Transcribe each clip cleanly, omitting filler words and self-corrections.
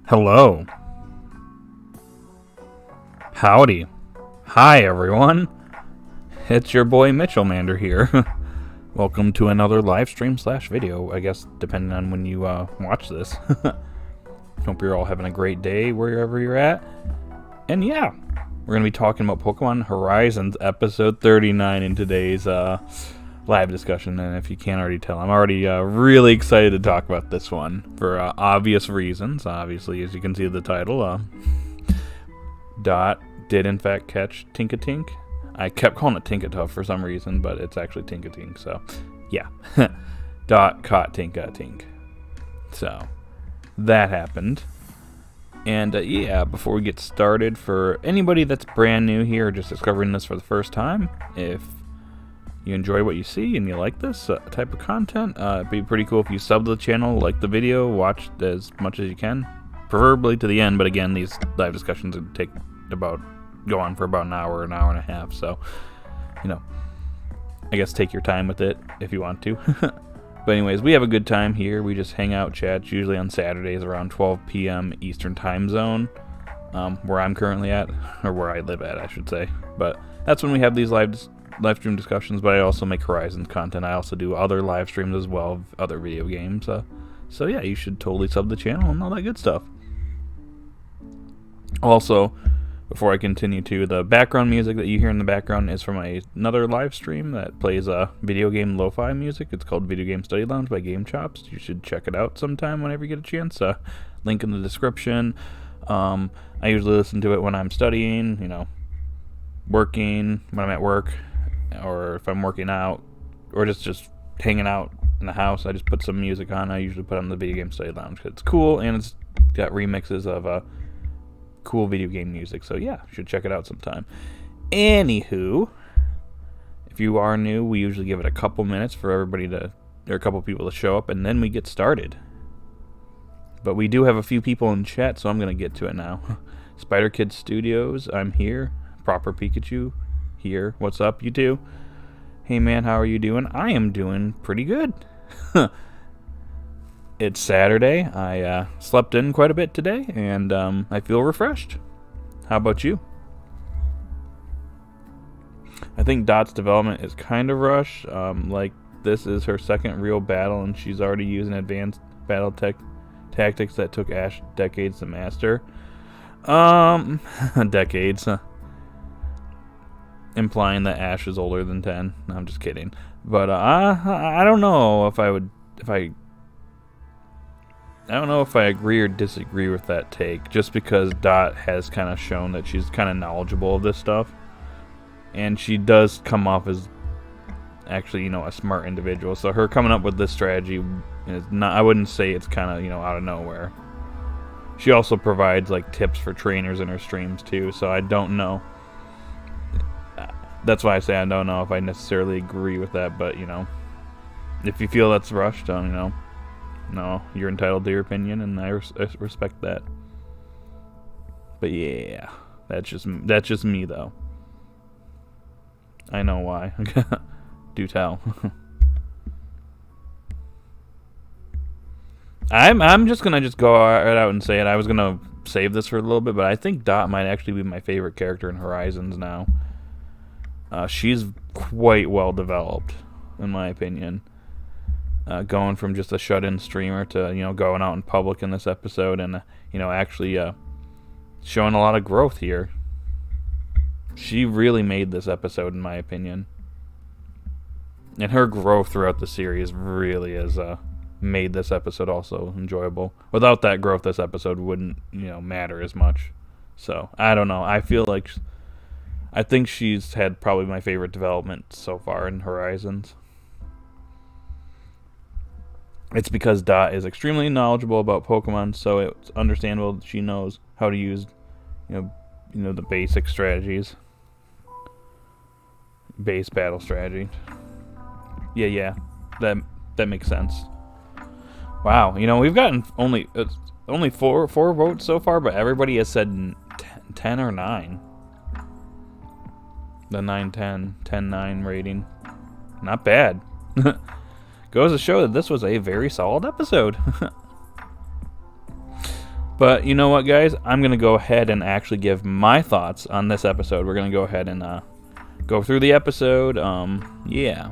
Hello. Howdy. Hi, everyone. It's your boy Mitchellmander here. Welcome to another live stream / video, I guess, depending on when you watch this. Hope you're all having a great day wherever you're at. And yeah, we're going to be talking about Pokemon Horizons episode 39 in today's live discussion. And if you can't already tell, I'm already really excited to talk about this one for obvious reasons. Obviously, as you can see the title, Dot did in fact catch Tinkatink. I kept calling it Tinkatuff for some reason, but it's actually Tinkatink, so yeah. Dot caught Tinkatink. So that happened. And yeah, before we get started, for anybody that's brand new here, just discovering this for the first time, if you enjoy what you see and you like this type of content, it'd be pretty cool if you sub to the channel, like the video, watch as much as you can, preferably to the end, but again, these live discussions would go on for about an hour and a half, so, you know, I guess take your time with it if you want to. But anyways, we have a good time here. We just hang out, chat, usually on Saturdays around 12 p.m. Eastern Time Zone, where I'm currently at, or where I live at, I should say. But that's when we have these live stream discussions, but I also make Horizons content. I also do other live streams as well of other video games. So yeah, you should totally sub the channel and all that good stuff. Also, before I continue the background music that you hear in the background is from another live stream that plays video game lo-fi music. It's called Video Game Study Lounge by Game Chops. You should check it out sometime whenever you get a chance. Link in the description. I usually listen to it when I'm studying, you know, working, when I'm at work, or if I'm working out, or just hanging out in the house. I just put some music on. I usually put on the Video Game Study Lounge because it's cool and it's got remixes of cool video game music, so yeah, you should check it out sometime. Anywho, if you are new, we usually give it a couple minutes for everybody or a couple people to show up, and then we get started. But we do have a few people in chat, so I'm gonna get to it now. Spider Kid Studios, I'm here. Proper Pikachu, here. What's up, you two? Hey man, how are you doing? I am doing pretty good. It's Saturday. I slept in quite a bit today, and I feel refreshed. How about you? I think Dot's development is kind of rushed. Like, this is her second real battle, and she's already using advanced battle tactics that took Ash decades to master. Decades. Implying that Ash is older than 10. No, I'm just kidding. But I don't know if I don't know if I agree or disagree with that take, just because Dot has kind of shown that she's kind of knowledgeable of this stuff. And she does come off as actually, you know, a smart individual. So her coming up with this strategy is not, I wouldn't say it's kind of, you know, out of nowhere. She also provides, like, tips for trainers in her streams, too. So I don't know. That's why I say I don't know if I necessarily agree with that. But, you know, if you feel that's rushed, you know. No, you're entitled to your opinion, and I respect that. But yeah, that's just me, though. I know why. Do tell. I'm just gonna go right out and say it. I was gonna save this for a little bit, but I think Dot might actually be my favorite character in Horizons now. She's quite well developed, in my opinion. Going from just a shut-in streamer to, you know, going out in public in this episode and, you know, actually showing a lot of growth here. She really made this episode, in my opinion. And her growth throughout the series really has made this episode also enjoyable. Without that growth, this episode wouldn't, you know, matter as much. So, I don't know. I think she's had probably my favorite development so far in Horizons. It's because Dot is extremely knowledgeable about Pokemon, so it's understandable that she knows how to use, you know, the basic strategies, base battle strategy. Yeah, that makes sense. Wow, you know, we've gotten only four votes so far, but everybody has said 10 or 9. The 9-10, 10-9 rating, not bad. Goes to show that this was a very solid episode. But you know what, guys? I'm going to go ahead and actually give my thoughts on this episode. We're going to go ahead and go through the episode. Yeah.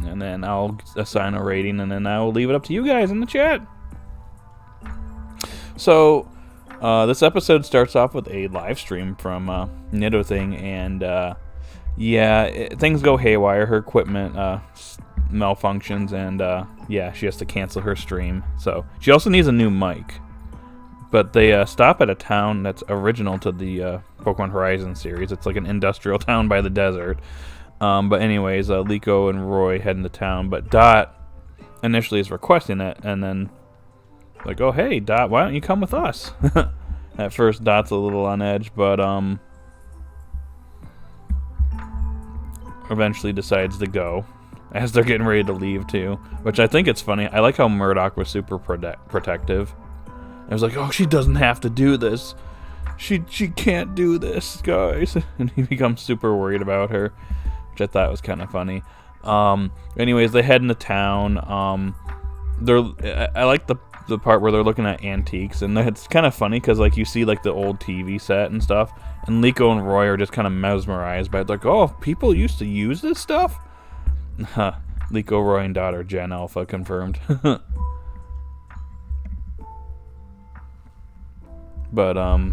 And then I'll assign a rating, and then I will leave it up to you guys in the chat. So, this episode starts off with a live stream from Tinkatink, and yeah, things go haywire. Her equipment malfunctions, and yeah, she has to cancel her stream. So she also needs a new mic. But they stop at a town that's original to the Pokemon Horizon series. It's like an industrial town by the desert. But anyways, Liko and Roy head into town, but Dot initially is requesting it, and then like, oh hey Dot, why don't you come with us? At first Dot's a little on edge, but eventually decides to go as they're getting ready to leave too, which I think it's funny. I like how Murdoch was super protective. I was like, oh, she doesn't have to do this. She can't do this, guys. And he becomes super worried about her, which I thought was kind of funny. Anyways, they head into town. I like the part where they're looking at antiques, and it's kind of funny because like you see like the old TV set and stuff, and Liko and Roy are just kind of mesmerized by it. Like, oh, people used to use this stuff? Liko, Roy, and Dot are Gen Alpha confirmed. But I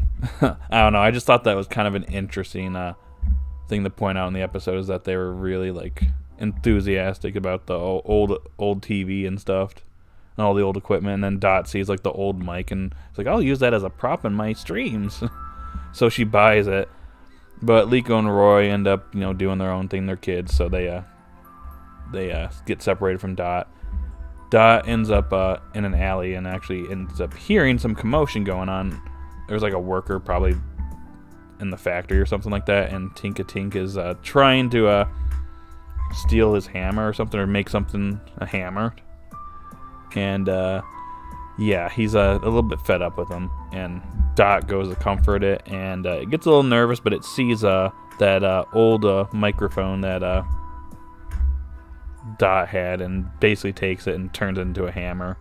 don't know. I just thought that was kind of an interesting thing to point out in the episode, is that they were really like enthusiastic about the old TV and stuff, and all the old equipment. And then Dot sees like the old mic, and it's like, I'll use that as a prop in my streams. So she buys it. But Liko and Roy end up, you know, doing their own thing. They're kids, so they get separated from Dot. Dot ends up in an alley and actually ends up hearing some commotion going on. There's like a worker probably in the factory or something like that, and Tinkatink is trying to steal his hammer or something, or make something a hammer. And yeah, he's a little bit fed up with him, and Dot goes to comfort it, and it gets a little nervous, but it sees that old microphone that Dot had, and basically takes it and turns it into a hammer.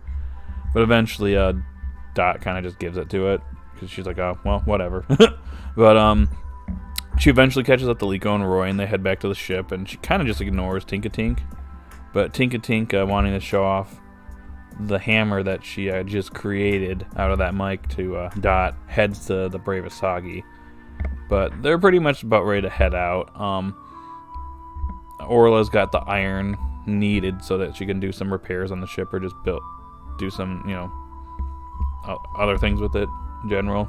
But eventually Dot kind of just gives it to it, because she's like, oh, well, whatever. But she eventually catches up to Liko and Roy, and they head back to the ship, and she kind of just ignores Tinkatink. But Tinkatink, wanting to show off the hammer that she just created out of that mic to Dot, heads to the Brave Asagi. But they're pretty much about ready to head out. Orla's got the iron needed so that she can do some repairs on the ship, or just do some, you know, other things with it in general.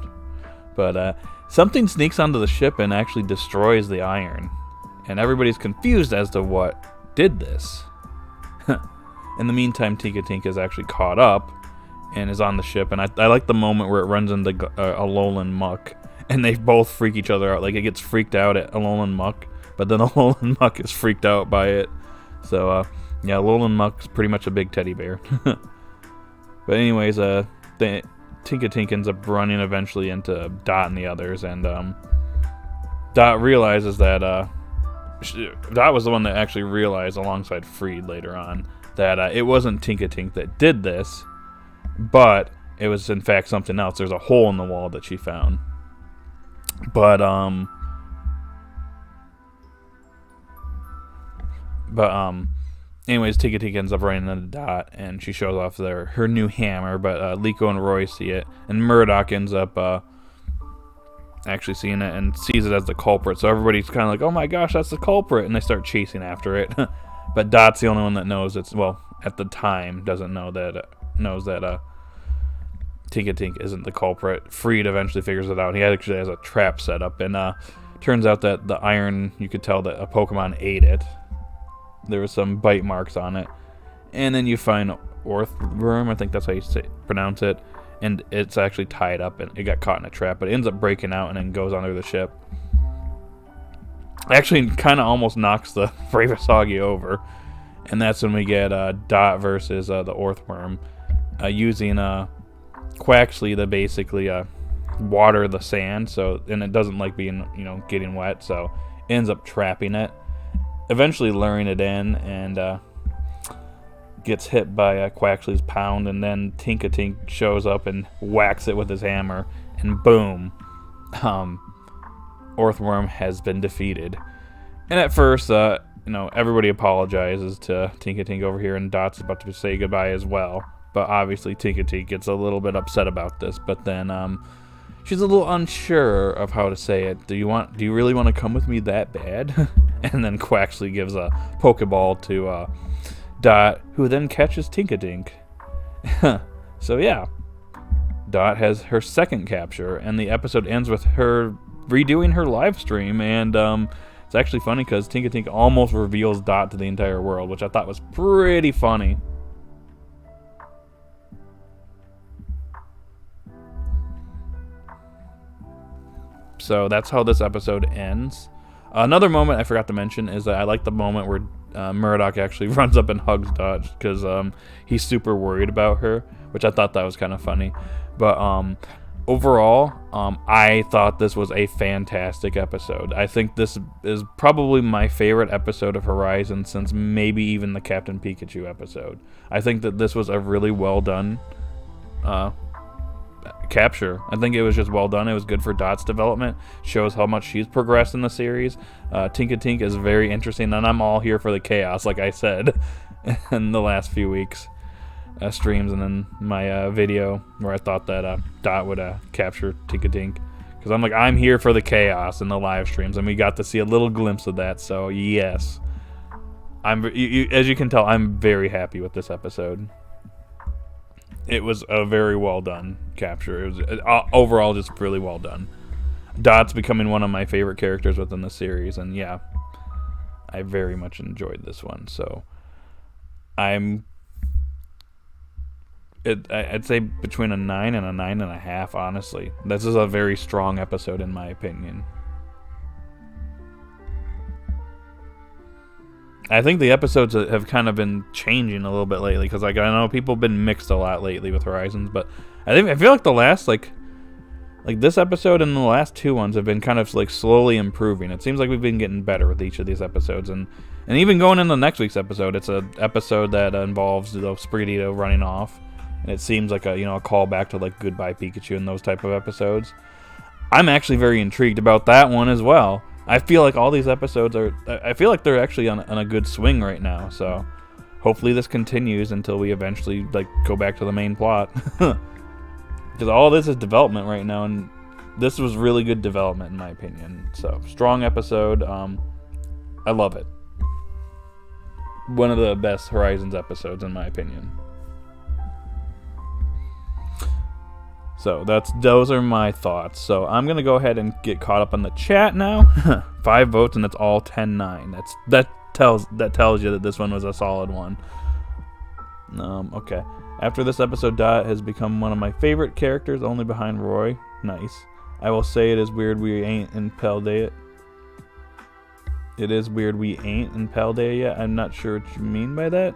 But something sneaks onto the ship and actually destroys the iron, and everybody's confused as to what did this. In the meantime, Tinkatink is actually caught up and is on the ship, and I like the moment where it runs into Alolan Muck, and they both freak each other out. Like, it gets freaked out at Alolan Muck, but then Alolan Muck is freaked out by it. So yeah, Alolan Muck's pretty much a big teddy bear. But anyways, Tinkatink ends up running eventually into Dot and the others, and Dot realizes that Dot was the one that actually realized, alongside Freed later on, that it wasn't Tinkatink that did this, but it was in fact something else. There's a hole in the wall that she found. But anyways, Tinkatink ends up running into Dot, and she shows off her new hammer, but Liko and Roy see it, and Murdoch ends up actually seeing it and sees it as the culprit. So everybody's kind of like, oh my gosh, that's the culprit, and they start chasing after it. But Dot's the only one that knows it's, well, at the time, doesn't know that, knows that Tinkatink isn't the culprit. Freed eventually figures it out. He actually has a trap set up, and turns out that the iron, you could tell that a Pokemon ate it. There was some bite marks on it. And then you find Orthworm, I think that's how you pronounce it, and it's actually tied up, and it got caught in a trap, but it ends up breaking out and then goes under the ship. Actually, kind of almost knocks the Brave Asagi over, and that's when we get Dot versus the Orthworm, using Quaxley to basically water the sand, and it doesn't like being, you know, getting wet, so it ends up trapping it, eventually luring it in, and gets hit by Quaxley's pound, and then Tinkatink shows up and whacks it with his hammer, and boom, Orthworm has been defeated. And at first, everybody apologizes to Tinkatink over here, and Dot's about to say goodbye as well. But obviously, Tinkatink gets a little bit upset about this. But then she's a little unsure of how to say it. Do you really want to come with me that bad? And then Quaxley gives a Pokeball to Dot, who then catches Tinkatink. So yeah, Dot has her second capture, and the episode ends with her redoing her live stream, and it's actually funny because Tinkatink almost reveals Dot to the entire world, which I thought was pretty funny. So that's how this episode ends. Another moment I forgot to mention is that I like the moment where Murdoch actually runs up and hugs Dot because he's super worried about her, which I thought that was kind of funny. But overall, I thought this was a fantastic episode. I think this is probably my favorite episode of Horizon since maybe even the Captain Pikachu episode. I think that this was a really well done capture. I think it was just well done. It was good for Dot's development. Shows how much she's progressed in the series. Tinkatink is very interesting, and I'm all here for the chaos, like I said in the last few weeks streams, and then my video where I thought that Dot would capture Tinkatink, because I'm here for the chaos in the live streams, and we got to see a little glimpse of that. So yes, as you can tell, I'm very happy with this episode. It was a very well done capture. It was overall just really well done. Dot's becoming one of my favorite characters within the series, and yeah, I very much enjoyed this one. So I'd say between a 9 and a 9.5, honestly. This is a very strong episode in my opinion. I think the episodes have kind of been changing a little bit lately, because I know people have been mixed a lot lately with Horizons, but I feel like the last like this episode and the last two ones have been kind of slowly improving. It seems like we've been getting better with each of these episodes, and even going into next week's episode, it's an episode that involves Spreedito running off, and it seems like a callback to Goodbye Pikachu and those type of episodes. I'm actually very intrigued about that one as well. I feel like all these episodes I feel like they're actually on a good swing right now, so hopefully this continues until we eventually go back to the main plot. Because all this is development right now, and this was really good development in my opinion. So strong episode. I love it. One of the best Horizons episodes in my opinion. So those are my thoughts. So I'm gonna go ahead and get caught up on the chat now. 5 votes, and it's all 10-9. That tells you that this one was a solid one. Okay. After this episode, Dot has become one of my favorite characters, only behind Roy. Nice. I will say it is weird we ain't in Paldea. It is weird we ain't in Paldea yet. I'm not sure what you mean by that,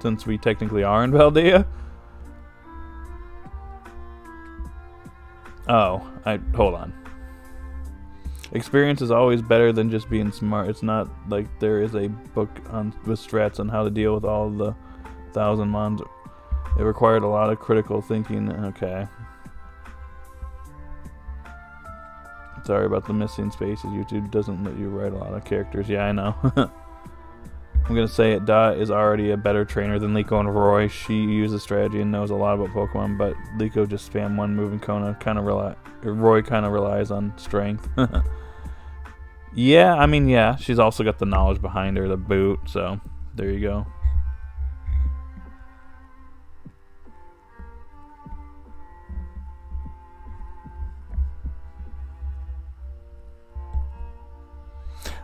since we technically are in Paldea. Oh, hold on. Experience is always better than just being smart. It's not like there is a book with strats on how to deal with all the 1,000 mons. It required a lot of critical thinking. Okay. Sorry about the missing spaces. YouTube doesn't let you write a lot of characters. Yeah, I know. I'm going to say it. Dot is already a better trainer than Liko and Roy. She uses strategy and knows a lot about Pokemon, but Liko just spam one move, and Roy kind of relies on strength. Yeah, yeah. She's also got the knowledge behind her, the boot, so there you go.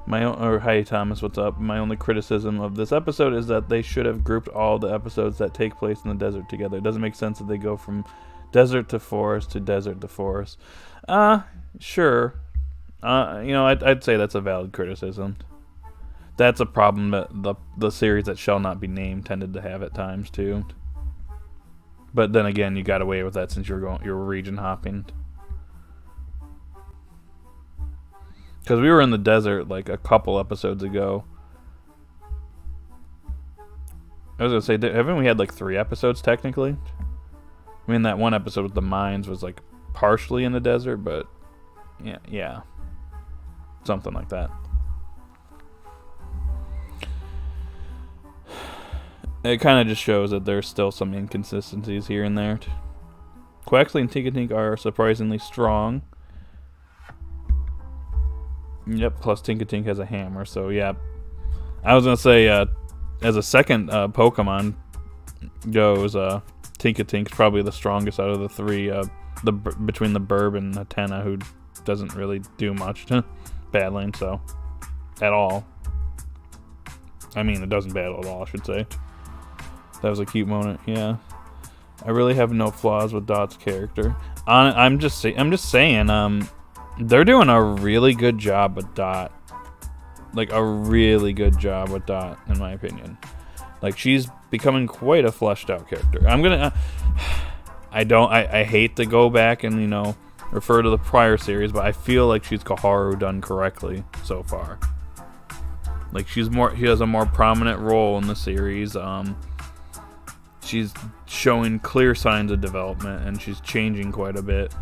Hi Thomas, what's up? My only criticism of this episode is that they should have grouped all the episodes that take place in the desert together. It doesn't make sense that they go from desert to forest to desert to forest. Sure. I'd say that's a valid criticism. That's a problem that the series that shall not be named tended to have at times too. But then again, you got away with that since you're region hopping. Because we were in the desert a couple episodes ago. I was gonna say, haven't we had like 3 episodes technically? I mean, that one episode with the mines was like partially in the desert, but yeah, something like that. It kind of just shows that there's still some inconsistencies here and there. Quaxley and Tinkatink are surprisingly strong. Yep, plus Tinkatink has a hammer, so yeah. I was gonna say, as a second Pokemon goes, Tinkatink's probably the strongest out of the 3. Between the Burb and Hatena, who doesn't really do much to battling, so at all. I mean, it doesn't battle at all, I should say. That was a cute moment, yeah. I really have no flaws with Dot's character. I'm just saying, they're doing a really good job with Dot. Like, a really good job with Dot, in my opinion. Like, she's becoming quite a fleshed out character. I hate to go back and, refer to the prior series, but I feel like she's Koharu done correctly so far. Like, she has a more prominent role in the series. She's showing clear signs of development, and she's changing quite a bit.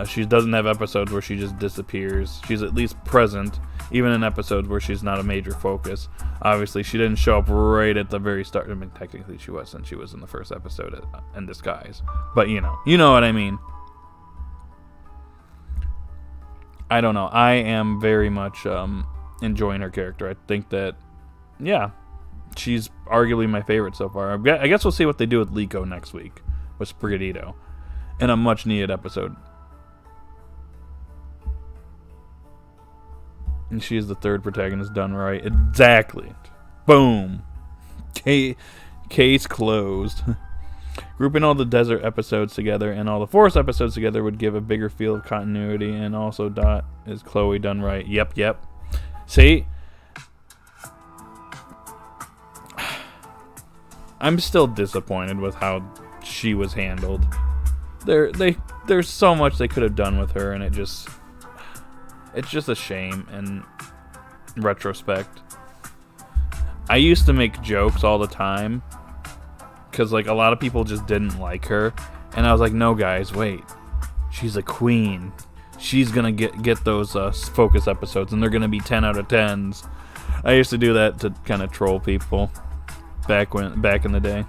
She doesn't have episodes where she just disappears. She's at least present, even in episodes where she's not a major focus. Obviously, she didn't show up right at the very start. I mean, technically she was, since she was in the first episode in disguise. But, you know what I mean. I don't know. I am very much enjoying her character. I think that, yeah, she's arguably my favorite so far. I guess we'll see what they do with Liko next week with Sprigatito in a much needed episode. And she is the 3rd protagonist done right. Exactly. Boom. Case closed. Grouping all the desert episodes together and all the forest episodes together would give a bigger feel of continuity, and also Dot is Chloe done right. Yep. See? I'm still disappointed with how she was handled. There's so much they could have done with her, and it's just a shame in retrospect. I used to make jokes all the time because like a lot of people just didn't like her, and I was like, no guys, wait, she's a queen. She's gonna get those focus episodes, and they're gonna be 10 out of 10s. I used to do that to kind of troll people back in the day.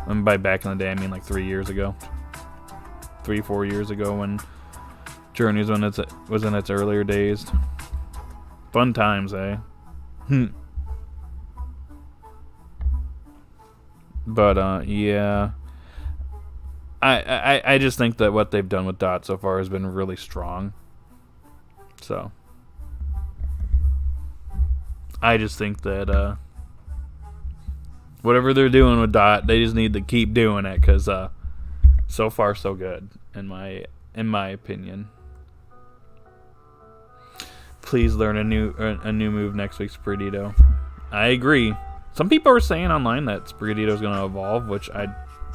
And by back in the day, I mean like 3 years ago, 4 years ago, when Journey was in its earlier days. Fun times, eh? But yeah, I just think that what they've done with Dot so far has been really strong. So I just think that whatever they're doing with Dot, they just need to keep doing it, because so far so good in my opinion. Please learn a new move next week, Sprigatito. I agree. Some people are saying online that Sprigatito is going to evolve, which I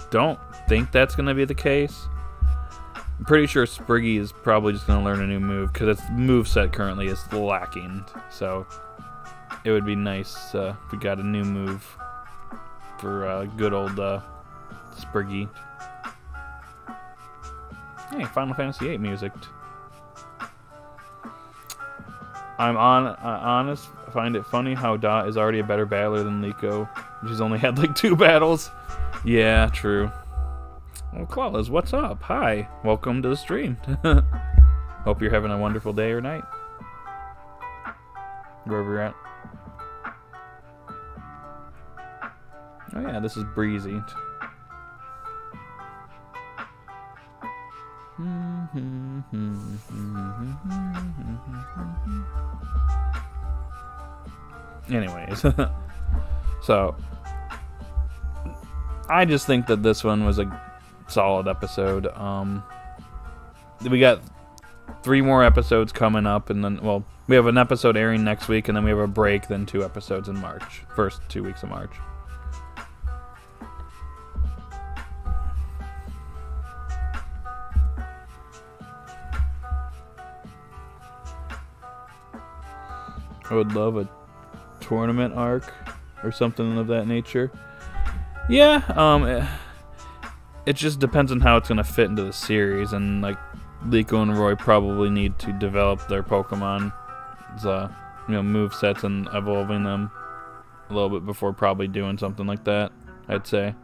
don't think that's going to be the case. I'm pretty sure Spriggy is probably just going to learn a new move, because its moveset currently is lacking. So it would be nice if we got a new move for good old Spriggy. Hey, Final Fantasy VIII music. I'm honest. Find it funny how Dot is already a better battler than Liko. She's only had like 2 battles. Yeah, true. Well, Claws, what's up? Hi, welcome to the stream. Hope you're having a wonderful day or night, wherever you're at. Oh yeah, this is Breezy. Anyways, so I just think that this one was a solid episode. We got 3 more episodes coming up, and then, well, we have an episode airing next week, and then we have a break, then 2 episodes in March. First 2 weeks of March. I would love a tournament arc. or something of that nature. Yeah, it just depends on how it's going to fit into the series, and like Liko and Roy probably need to develop their Pokemon's move sets and evolving them a little bit before probably doing something like that, I'd say.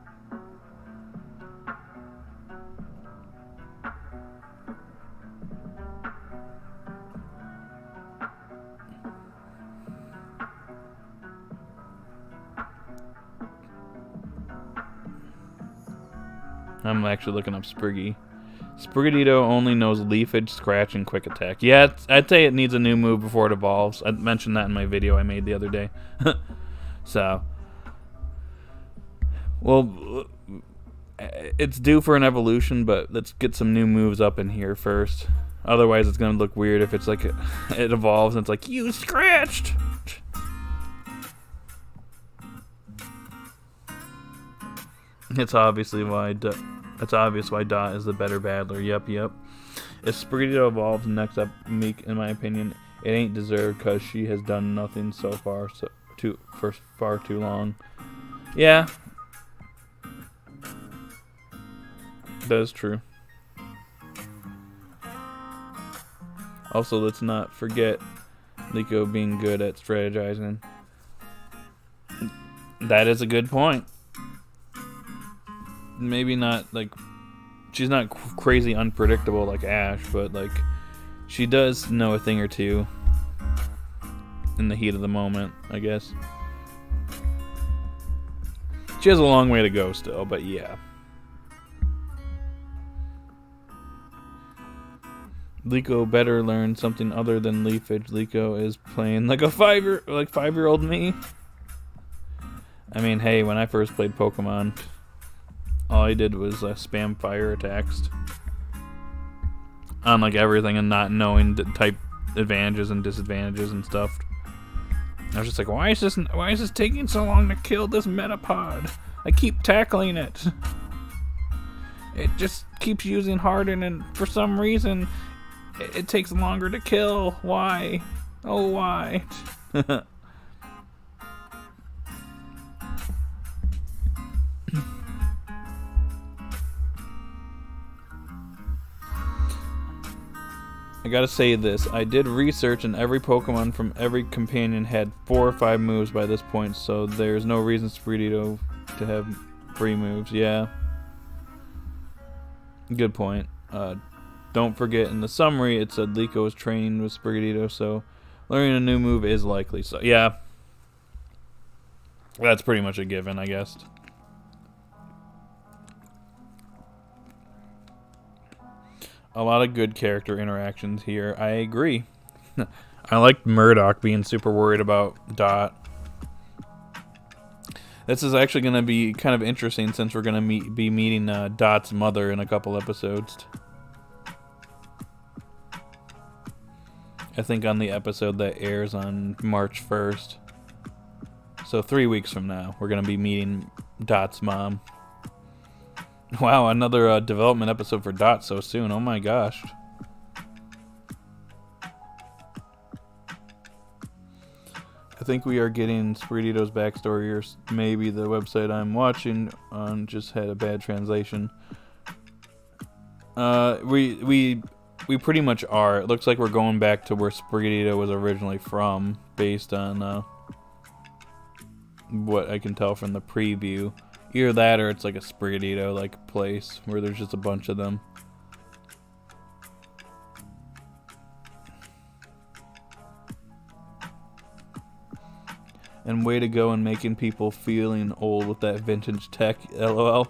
I'm actually looking up Spriggy. Sprigatito only knows Leafage, Scratch, and Quick Attack. Yeah, I'd say it needs a new move before it evolves. I mentioned that in my video I made the other day. So, well, it's due for an evolution, but let's get some new moves up in here first. Otherwise, it's going to look weird if it's like it evolves and it's like, you scratched! It's obviously why it's obvious why Dot is the better battler. Yep. If Sprigatito evolves next up, Meek, in my opinion, it ain't deserved because she has done nothing so far for far too long. Yeah, that is true. Also, let's not forget Liko being good at strategizing. That is a good point. Maybe not like she's not crazy unpredictable like Ash, but like she does know a thing or two in the heat of the moment, I guess. She has a long way to go still, but yeah. Liko better learn something other than Leafage. Liko is playing like a 5-year-old me. I mean, hey, when I first played Pokemon, all I did was spam fire attacks on like everything and not knowing the type advantages and disadvantages and stuff. I was just like, why is this taking so long to kill this Metapod? I keep tackling it. It just keeps using Harden, and for some reason it takes longer to kill. Why? Oh, why? I gotta say this, I did research and every Pokemon from every companion had 4 or 5 moves by this point, so there's no reason Sprigatito to have free moves. Yeah. Good point. Don't forget, in the summary it said Liko is training with Sprigatito, so learning a new move is likely. So yeah, that's pretty much a given, I guess. A lot of good character interactions here. I agree. I like Murdoch being super worried about Dot. This is actually going to be kind of interesting since we're going to be meeting Dot's mother in a couple episodes. I think on the episode that airs on March 1st. So 3 weeks from now, we're going to be meeting Dot's mom. Wow, another development episode for Dot so soon. Oh my gosh. I think we are getting Sprigatito's backstory, or maybe the website I'm watching just had a bad translation. We pretty much are. It looks like we're going back to where Sprigatito was originally from, based on what I can tell from the preview. Either that or it's like a Sprigatito-like place where there's just a bunch of them. And way to go in making people feeling old with that vintage tech, LOL.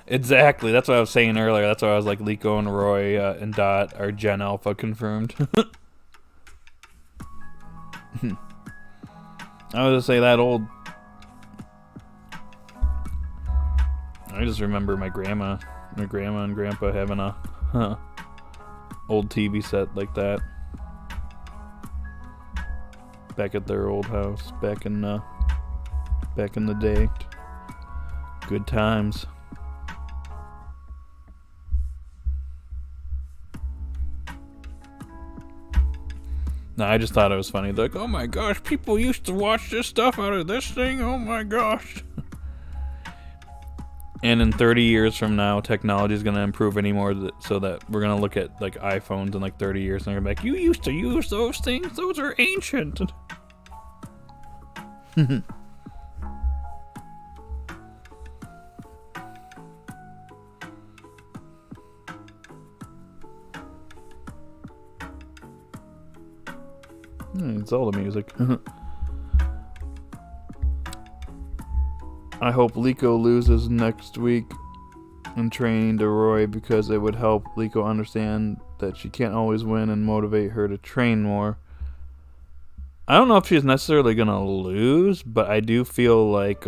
Exactly, that's what I was saying earlier. That's why I was like, Liko and Roy and Dot are Gen Alpha confirmed. I was gonna say that old... I just remember my grandma and grandpa having a old TV set like that back at their old house back in the day. Good times. No, I just thought it was funny. They're like, oh my gosh, people used to watch this stuff out of this thing. Oh my gosh. And in 30 years from now, technology is going to improve anymore so that we're going to look at like iPhones in like 30 years and they're going to be like, you used to use those things? Those are ancient. It's all the music. I hope Liko loses next week in training to Roy because it would help Liko understand that she can't always win and motivate her to train more. I don't know if she's necessarily going to lose, but I do feel like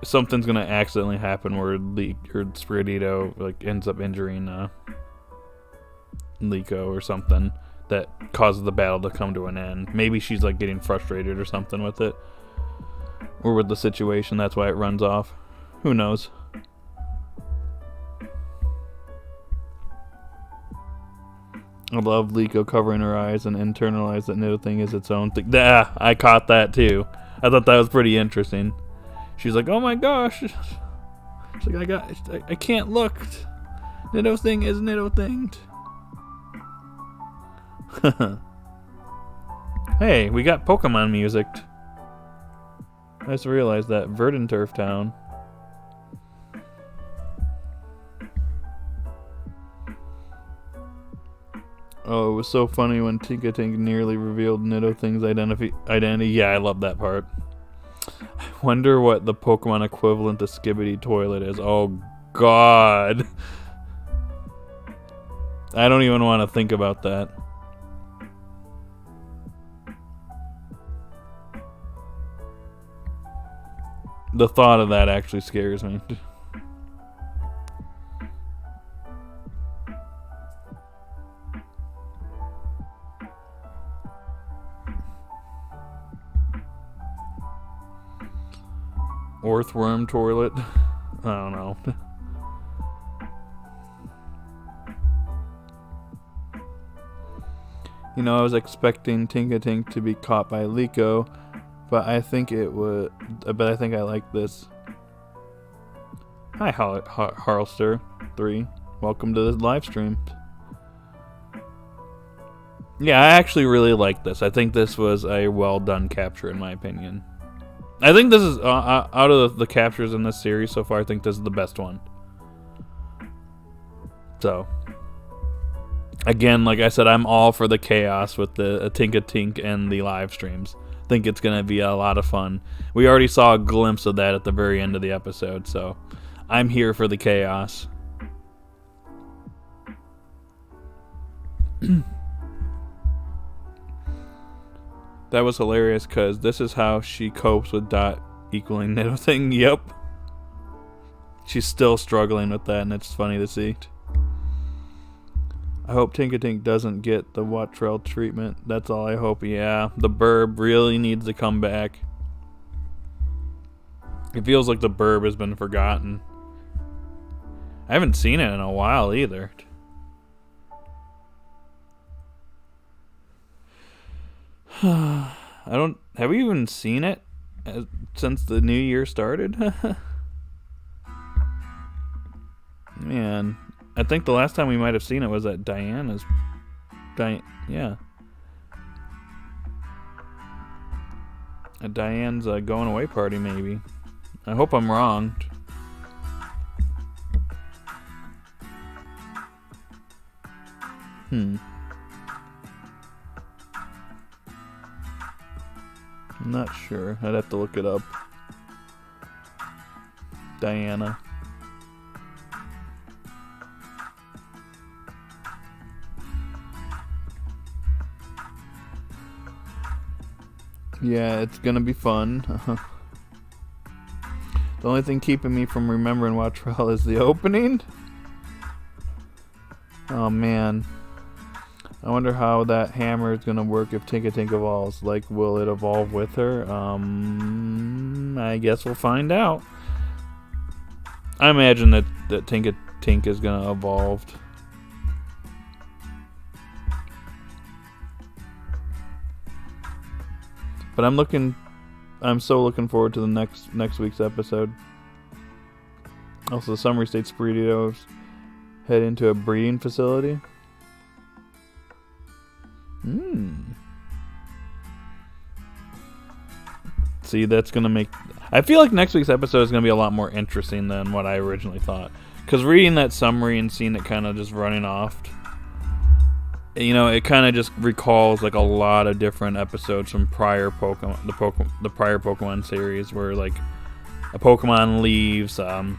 something's going to accidentally happen where Spiritito like ends up injuring Liko or something that causes the battle to come to an end. Maybe she's like getting frustrated or something with it, or with the situation. That's why it runs off. Who knows? I love Liko covering her eyes and internalize that Nido thing is its own thing. Yeah, I caught that too. I thought that was pretty interesting. She's like, oh my gosh. She's like, I can't look. Nido thing is Nido thinged. Hey, we got Pokemon music. I just realized that. Verdanturf Town. Oh, it was so funny when Tinkatink nearly revealed Nidothing's identity. Yeah, I love that part. I wonder what the Pokemon equivalent to Skibidi Toilet is. Oh, God. I don't even want to think about that. The thought of that actually scares me. Orthworm toilet? I don't know. You know, I was expecting Tinkatink to be caught by Liko, but I think it would. But I think I like this. Hi, Harlster 3. Welcome to the live stream. Yeah, I actually really like this. I think this was a well done capture, in my opinion. I think this is out of the captures in this series so far. I think this is the best one. So, again, like I said, I'm all for the chaos with the Tinkatink and the live streams. I think it's going to be a lot of fun. We already saw a glimpse of that at the very end of the episode, so I'm here for the chaos. That was hilarious because this is how she copes with Dot equaling Nidothing. Yep. She's still struggling with that, and it's funny to see. I hope Tinkatink doesn't get the Wattrell treatment. That's all I hope. Yeah, the burb really needs to come back. It feels like the burb has been forgotten. I haven't seen it in a while either. Have we even seen it since the new year started? Man, I think the last time we might have seen it was at Diana's. Yeah. At Diane's going away party, maybe. I hope I'm wrong. I'm not sure. I'd have to look it up. Diana. Yeah, it's gonna be fun. The only thing keeping me from remembering Wattrell is the opening. Oh man. I wonder how that hammer is going to work if Tinkatink evolves. Like, will it evolve with her? I guess we'll find out. I imagine that Tink is gonna evolve. But I'm so looking forward to the next week's episode. Also, the summary states Spiritos head into a breeding facility. See, that's gonna make... I feel like next week's episode is gonna be a lot more interesting than what I originally thought. Because reading that summary and seeing it kind of just running off, you know, it kind of just recalls like a lot of different episodes from prior Pokemon, the prior Pokemon series, where like a Pokemon leaves, you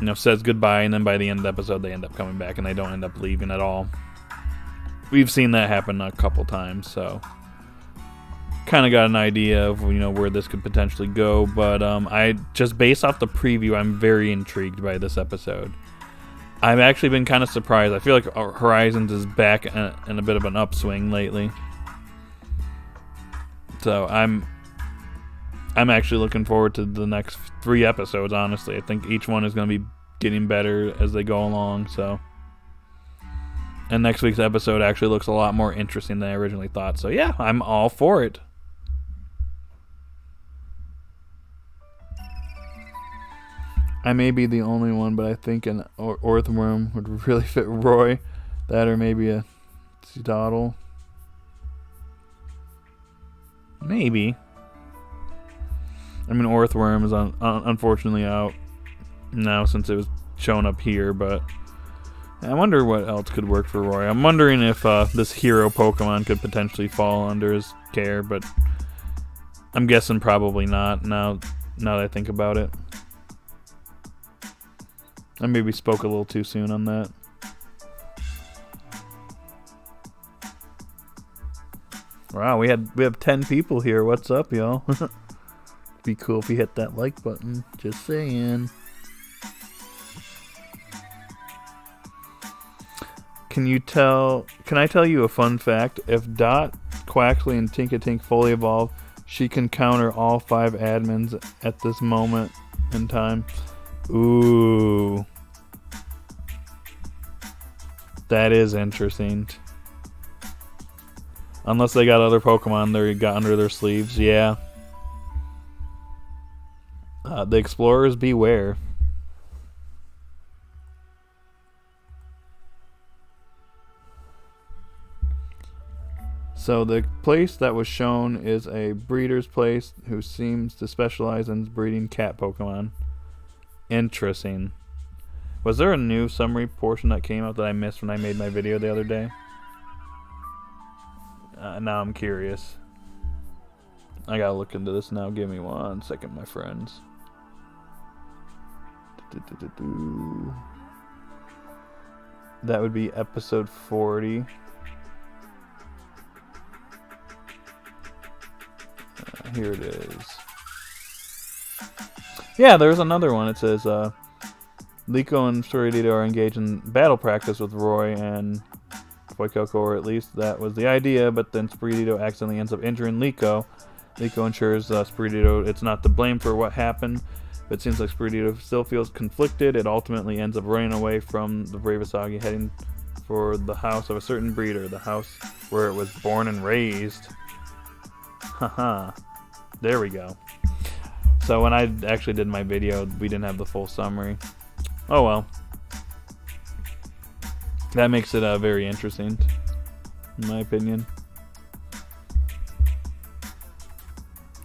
know, says goodbye, and then by the end of the episode they end up coming back and they don't end up leaving at all. We've seen that happen a couple times, so kind of got an idea of, you know, where this could potentially go. But I just, based off the preview, I'm very intrigued by this episode. I've actually been kind of surprised. I feel like Horizons is back in a bit of an upswing lately, so I'm actually looking forward to the next 3 episodes. Honestly, I think each one is going to be getting better as they go along. So, and next week's episode actually looks a lot more interesting than I originally thought. So yeah, I'm all for it. I may be the only one, but I think an Earthworm would really fit Roy. That, or maybe a Seattle. Maybe. I mean, Earthworm is unfortunately out now since it was shown up here, but I wonder what else could work for Roy. I'm wondering if this hero Pokemon could potentially fall under his care, but I'm guessing probably not now that I think about it. I maybe spoke a little too soon on that. Wow, we have 10 people here. What's up, y'all? Be cool if you hit that like button. Just saying. Can I tell you a fun fact? If Dot, Quaxley, and Tinkatink fully evolve, she can counter all 5 admins at this moment in time. Ooh. That is interesting. Unless they got other Pokemon they got under their sleeves, yeah. The explorers beware. So the place that was shown is a breeder's place who seems to specialize in breeding cat Pokemon. Interesting. Was there a new summary portion that came out that I missed when I made my video the other day? Now I'm curious. I gotta look into this now. Give me 1 second, my friends. That would be episode 40. Here it is. Yeah, there's another one. It says, Liko and Spiritomb are engaged in battle practice with Roy and Fuecoco, or at least that was the idea, but then Spiritomb accidentally ends up injuring Liko. Liko ensures Spiritomb it's not to blame for what happened, but it seems like Spiritomb still feels conflicted. It ultimately ends up running away from the Bravasagi, heading for the house of a certain breeder, the house where it was born and raised. Haha. There we go. So when I actually did my video, we didn't have the full summary. Oh well. That makes it very interesting, in my opinion.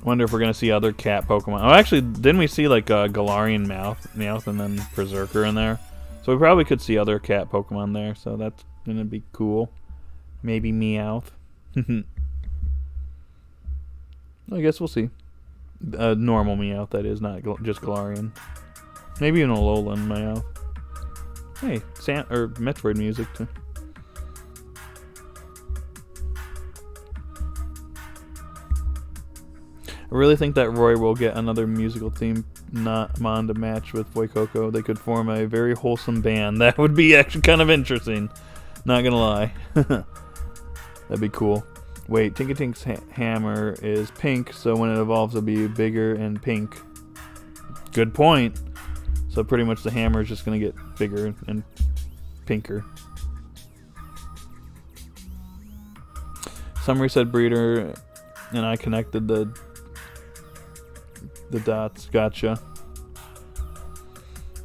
Wonder if we're gonna see other cat Pokemon. Oh, actually, didn't we see like Galarian Meowth and then Berserker in there? So we probably could see other cat Pokemon there. So that's gonna be cool. Maybe Meowth. I guess we'll see. Normal Meowth, that is, not just Galarian. Maybe even a Alolan Meowth. Hey, or Metroid music too. I really think that Roy will get another musical theme Mon to match with Fuecoco. They could form a very wholesome band. That would be actually kind of interesting. Not gonna lie. That'd be cool. Wait, Tinkatink's hammer is pink, so when it evolves it'll be bigger and pink. Good point. So pretty much the hammer is just gonna get bigger and pinker. Summary said breeder, and I connected the dots. Gotcha.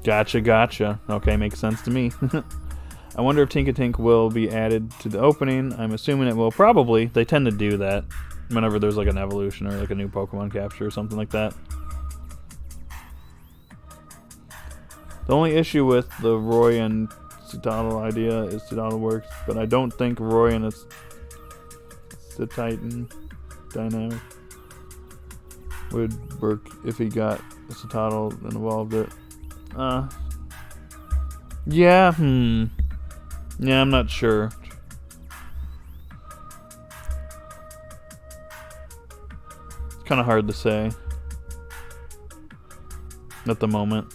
Gotcha. Okay, makes sense to me. I wonder if Tinkatink will be added to the opening. I'm assuming it will. Probably. They tend to do that whenever there's like an evolution or like a new Pokemon capture or something like that. The only issue with the Roy and Citadel idea is Citadel works, but I don't think Roy and the Titan dynamic would work if he got a Citadel and evolved it. Yeah, Yeah, I'm not sure. It's kind of hard to say at the moment.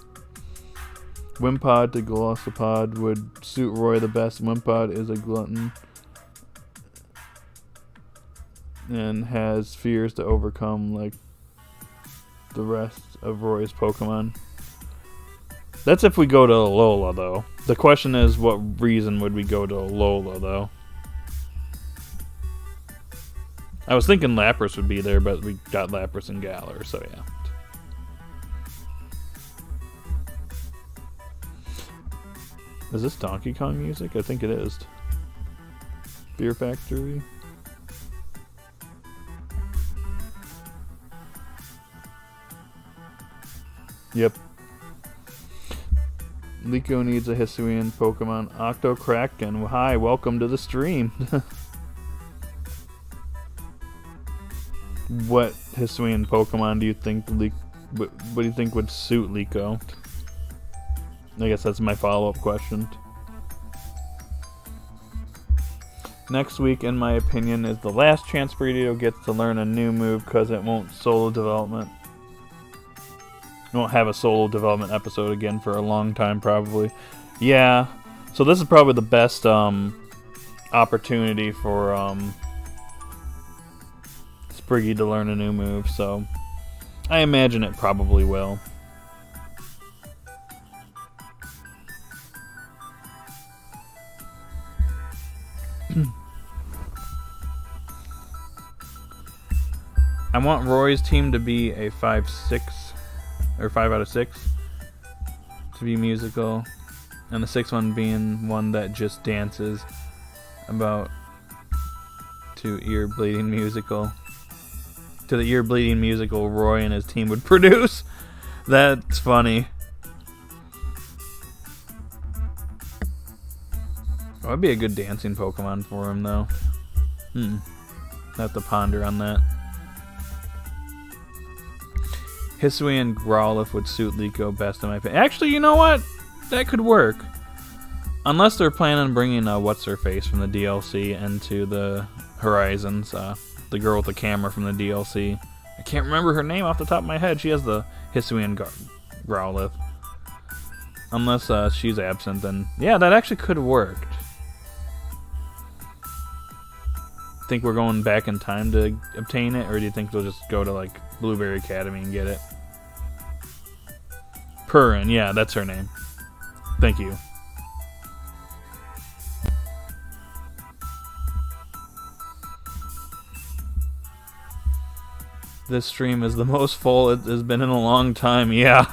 Wimpod to Glossopod would suit Roy the best. Wimpod is a glutton and has fears to overcome like the rest of Roy's Pokemon. That's if we go to Alola, though. The question is, what reason would we go to Alola, though? I was thinking Lapras would be there, but we got Lapras and Galar, so yeah. Is this Donkey Kong music? I think it is. Beer Factory. Yep. Liko needs a Hisuian Pokemon. Octokraken. Hi, welcome to the stream. What Hisuian Pokemon do you think what do you think would suit Liko? I guess that's my follow-up question. Next week, in my opinion, is the last chance Burrito gets to learn a new move because it won't solo development. It won't have a solo development episode again for a long time, probably. Yeah, so this is probably the best opportunity for Spriggy to learn a new move, so I imagine it probably will. I want Roy's team to be a 5-6 or 5 out of 6 to be musical, and the 6th one being one that just dances about to the ear bleeding musical Roy and his team would produce. That's funny. That'd be a good dancing Pokemon for him, though. Have to ponder on that. Hisuian Growlithe would suit Liko best in my opinion. Actually, you know what? That could work. Unless they're planning on bringing What's-Her-Face from the DLC into the Horizons. The girl with the camera from the DLC. I can't remember her name off the top of my head. She has the Hisuian Growlithe. Unless she's absent, then yeah, that actually could work. Think we're going back in time to obtain it, or do you think we'll just go to like Blueberry Academy and get it? Purin, yeah, that's her name. Thank you. This stream is the most full it has been in a long time. Yeah,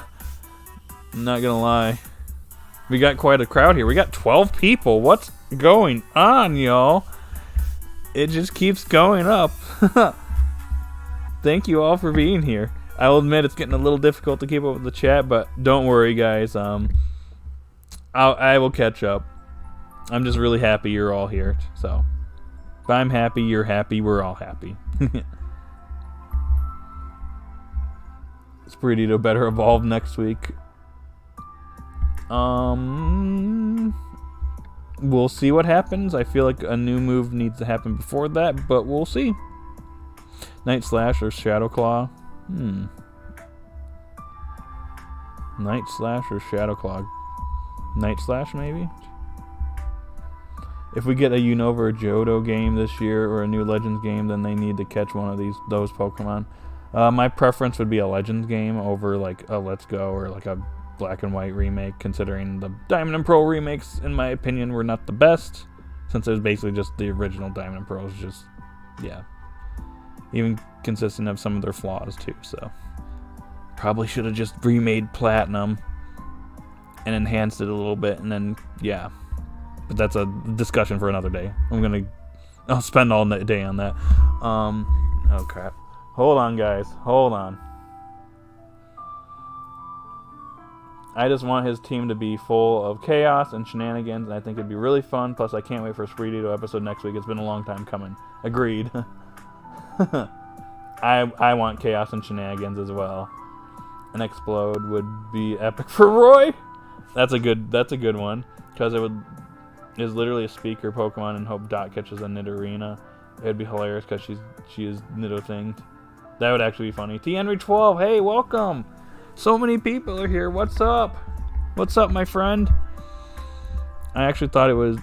I'm not gonna lie. We got quite a crowd here. We got 12 people. What's going on, y'all? It just keeps going up. Thank you all for being here. I'll admit it's getting a little difficult to keep up with the chat, but don't worry, guys. I will catch up. I'm just really happy you're all here. So, if I'm happy, you're happy, we're all happy. Spriggy better evolve next week. We'll see what happens. I feel like a new move needs to happen before that, but we'll see. Night Slash or Shadow Claw? Night Slash or Shadow Claw? Night Slash, maybe? If we get a Unova or Johto game this year, or a new Legends game, then they need to catch one of those Pokemon. My preference would be a Legends game over like a Let's Go or like Black and White remake, considering the Diamond and Pearl remakes, in my opinion, were not the best, since it was basically just the original Diamond and Pearl. Just, yeah. Even consisting of some of their flaws, too, so. Probably should have just remade Platinum and enhanced it a little bit, and then, yeah. But that's a discussion for another day. I'll spend all day on that. Oh, crap. Hold on, guys. Hold on. I just want his team to be full of chaos and shenanigans, and I think it'd be really fun. Plus, I can't wait for a Spreedito episode next week. It's been a long time coming. Agreed. I want chaos and shenanigans as well. An explode would be epic for Roy. That's a good one, because it's literally a speaker Pokemon, and hope Dot catches a Nidorina. It'd be hilarious because she is Nido-thinged. That would actually be funny. T Henry 12, hey, welcome. So many people are here. What's up? What's up, my friend? I actually thought it was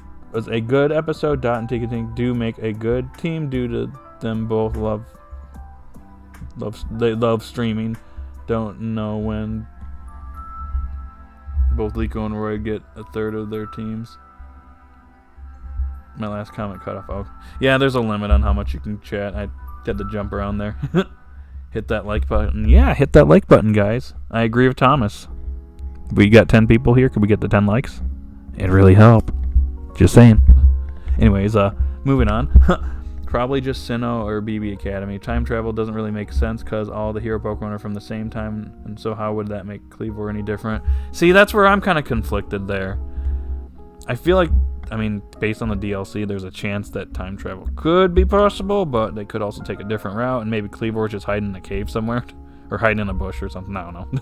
a good episode. Dot and Tinkatink do make a good team due to them both they love streaming. Don't know when both Liko and Roy get a third of their teams. My last comment cut off. Oh, yeah, there's a limit on how much you can chat. I had to jump around there. Hit that like button. Yeah, hit that like button, guys. I agree with Thomas. We got 10 people here. Could we get the 10 likes? It'd really help. Just saying. Anyways, moving on. Probably just Sinnoh or BB Academy. Time travel doesn't really make sense because all the hero Pokemon are from the same time, and so how would that make Cleavor any different? See, that's where I'm kind of conflicted there. I feel like, I mean, based on the DLC, there's a chance that time travel could be possible, but they could also take a different route, and maybe Cleavor's just hiding in a cave somewhere, or hiding in a bush or something. I don't know.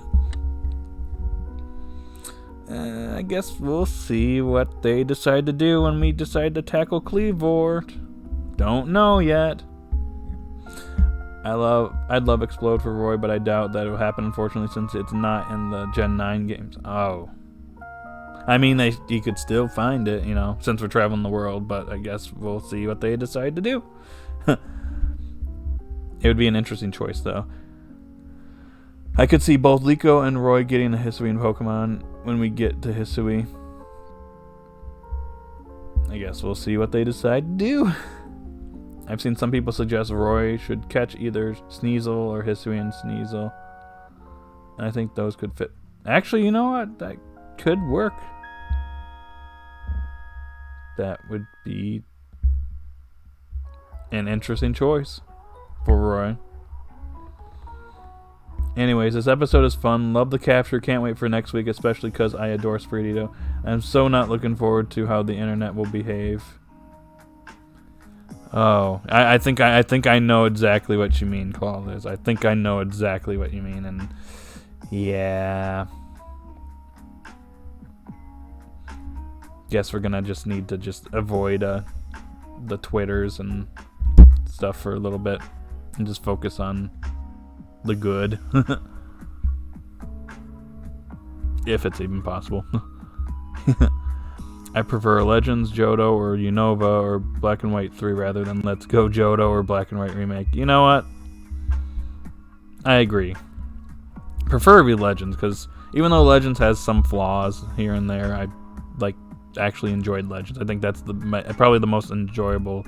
I guess we'll see what they decide to do when we decide to tackle Cleavor. Don't know yet. I'd love Explode for Roy, but I doubt that it will happen, unfortunately, since it's not in the Gen 9 games. Oh. I mean, you could still find it, you know, since we're traveling the world, but I guess we'll see what they decide to do. It would be an interesting choice, though. I could see both Liko and Roy getting a Hisuian Pokemon when we get to Hisui. I guess we'll see what they decide to do. I've seen some people suggest Roy should catch either Sneasel or Hisuian Sneasel. And I think those could fit. Actually, you know what? That could work. That would be an interesting choice for Roy. Anyways, this episode is fun. Love the capture. Can't wait for next week, especially because I adore Spreedito. I'm so not looking forward to how the internet will behave. Oh, I think I know exactly what you mean, Clawless. I think I know exactly what you mean, and yeah. Guess we're gonna just need to just avoid the Twitters and stuff for a little bit and just focus on the good. If it's even possible. I prefer Legends, Johto, or Unova, or Black and White 3 rather than Let's Go Johto or Black and White Remake. You know what? I agree. Preferably Legends, because even though Legends has some flaws here and there, I actually enjoyed Legends. I think that's probably the most enjoyable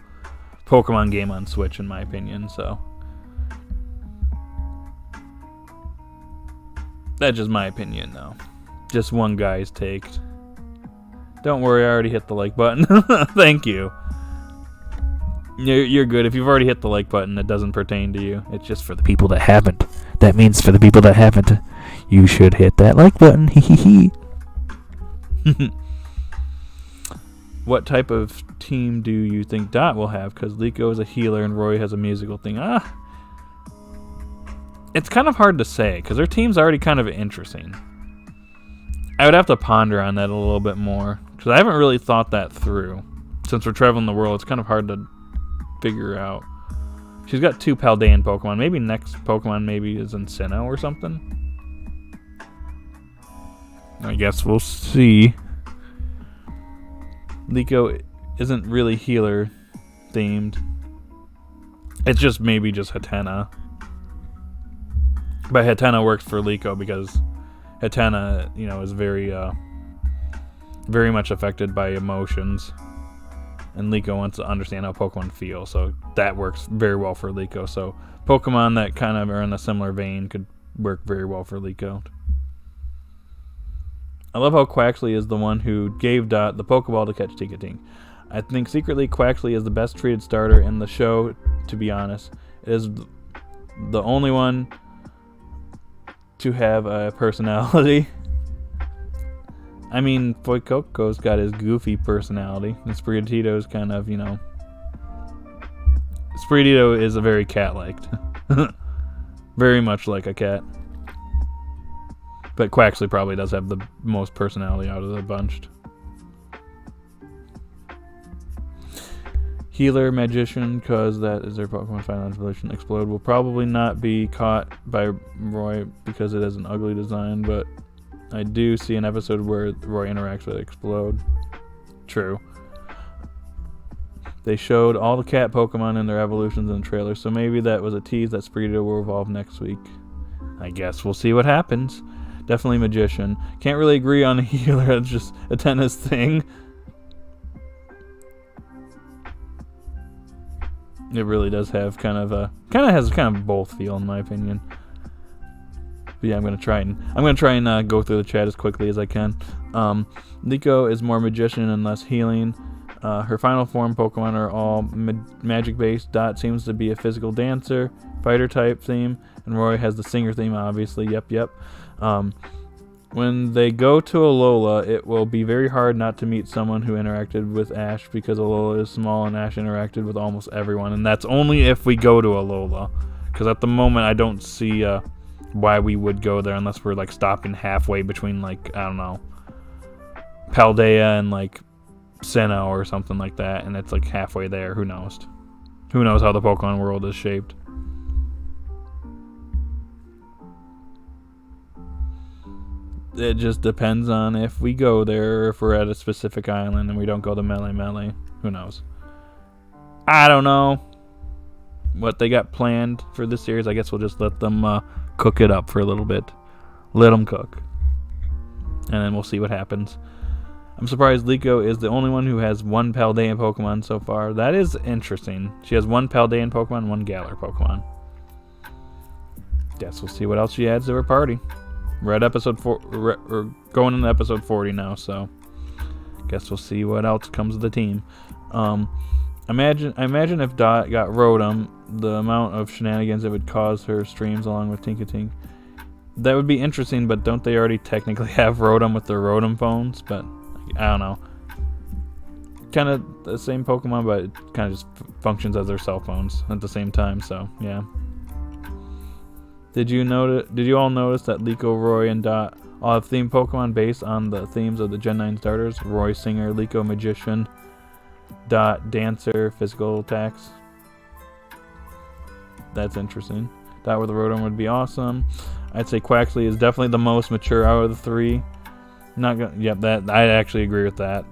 Pokemon game on Switch in my opinion, so that's just my opinion though. Just one guy's take. Don't worry, I already hit the like button. Thank you. You're good. If you've already hit the like button, it doesn't pertain to you. It's just for the people that haven't. That means for the people that haven't, you should hit that like button. Hee. What type of team do you think Dot will have? Because Liko is a healer and Roy has a musical thing. It's kind of hard to say because their team's already kind of interesting. I would have to ponder on that a little bit more because I haven't really thought that through. Since we're traveling the world, it's kind of hard to figure out. She's got 2 Paldean Pokemon. Maybe next Pokemon maybe is in Sinnoh or something. I guess we'll see. Liko isn't really healer themed. It's just maybe just Hatena. But Hatena works for Liko because Hatena, you know, is very much affected by emotions. And Liko wants to understand how Pokemon feel, so that works very well for Liko. So Pokemon that kind of are in a similar vein could work very well for Liko. I love how Quaxley is the one who gave Dot the Pokeball to catch Tinkatink. I think secretly Quaxley is the best treated starter in the show, to be honest. It is the only one to have a personality. I mean, Fuecoco's got his goofy personality, and Sprigatito's kind of, you know... Sprigatito is a very cat-like. Very much like a cat. But Quaxley probably does have the most personality out of the bunch. Healer, Magician, because that is their Pokemon Final Evolution. Explode will probably not be caught by Roy because it has an ugly design, but I do see an episode where Roy interacts with Explode. True. They showed all the cat Pokemon in their evolutions in the trailer, so maybe that was a tease that Sprigatito will evolve next week. I guess we'll see what happens. Definitely Magician. Can't really agree on a healer, that's just a tennis thing. It really does have kind of both feel, in my opinion. But yeah, I'm gonna try and go through the chat as quickly as I can. Liko is more Magician and less healing. Her final form Pokemon are all magic based. Dot seems to be a physical dancer, fighter type theme, and Roy has the singer theme, obviously. Yep. When they go to Alola, it will be very hard not to meet someone who interacted with Ash because Alola is small and Ash interacted with almost everyone, and that's only if we go to Alola. Because at the moment, I don't see why we would go there unless we're like stopping halfway between, like, I don't know, Paldea and like Sinnoh or something like that, and it's like halfway there. Who knows? Who knows how the Pokemon world is shaped? It just depends on if we go there, or if we're at a specific island and we don't go to Melee. Who knows? I don't know what they got planned for this series. I guess we'll just let them cook it up for a little bit. Let them cook. And then we'll see what happens. I'm surprised Liko is the only one who has one Paldean Pokemon so far. That is interesting. She has one Paldean Pokemon, one Galar Pokemon. Guess we'll see what else she adds to her party. We're at episode 4. We're going into episode 40 now, so guess we'll see what else comes of the team. I imagine if Dot got Rotom, the amount of shenanigans it would cause her streams along with Tinkatink. That would be interesting, but don't they already technically have Rotom with their Rotom phones? But I don't know. Kind of the same Pokemon, but it kind of just functions as their cell phones at the same time. So yeah. Did you all notice that Liko, Roy, and Dot all have themed Pokemon based on the themes of the Gen 9 starters? Roy, Singer; Liko, Magician; Dot, Dancer, Physical Attacks. That's interesting. Dot with a Rotom would be awesome. I'd say Quaxley is definitely the most mature out of the three. That I actually agree with that.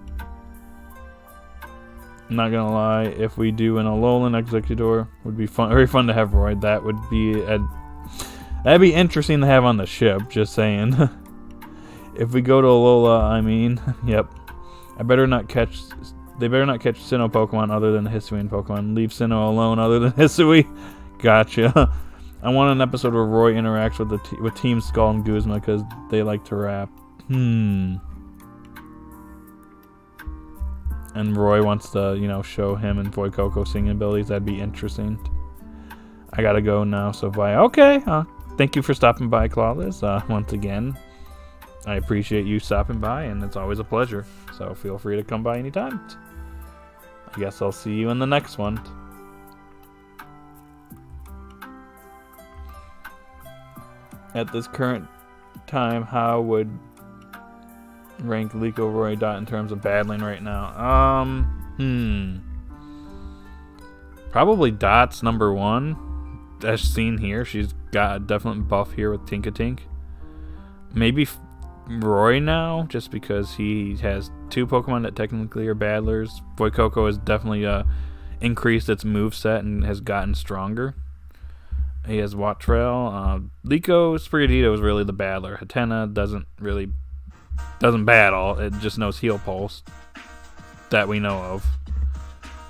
I'm not gonna lie, if we do an Alolan Executor, would be fun, very fun to have Roy. That would be that'd be interesting to have on the ship. Just saying. If we go to Alola, I mean, yep. They better not catch Sinnoh Pokemon other than the Hisuian Pokemon. Leave Sinnoh alone other than Hisui. Gotcha. I want an episode where Roy interacts with Team Skull and Guzma because they like to rap. And Roy wants to, show him and Fuecoco singing abilities. That'd be interesting. I gotta go now, so bye. Okay. Thank you for stopping by, Clawless. Once again, I appreciate you stopping by, and it's always a pleasure. So feel free to come by anytime. I guess I'll see you in the next one. At this current time, how would rank Liko, Roy, Dot in terms of battling right now? Probably Dot's number one. As seen here, she's got a definite buff here with Tinkatink. Maybe Roy now, just because he has two Pokemon that technically are battlers. Fuecoco has definitely increased its moveset and has gotten stronger. He has Wattrell. Liko Sprigatito is really the battler. Hatena doesn't battle. It just knows Heal Pulse that we know of.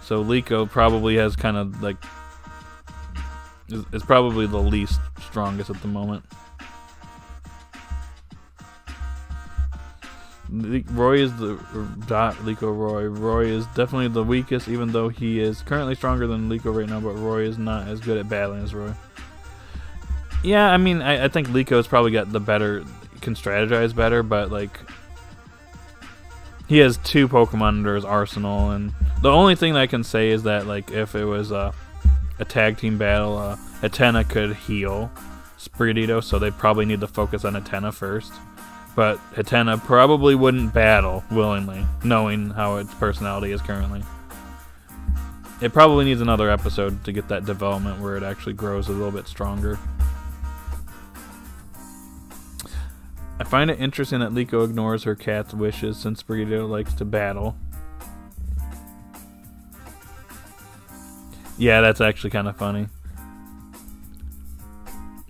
So Liko probably has kind of like is probably the least strongest at the moment. Roy is Liko Roy. Roy is definitely the weakest, even though he is currently stronger than Liko right now, but Roy is not as good at battling as Roy. Yeah, I mean, I think Liko's probably got the better, can strategize better, but like, he has 2 Pokemon under his arsenal, and the only thing that I can say is that, like, if it was a tag team battle, Hatena could heal Sprigatito, so they'd probably need to focus on Hatena first. But Hatena probably wouldn't battle willingly, knowing how its personality is currently. It probably needs another episode to get that development where it actually grows a little bit stronger. I find it interesting that Liko ignores her cat's wishes since Sprigatito likes to battle. Yeah, that's actually kind of funny.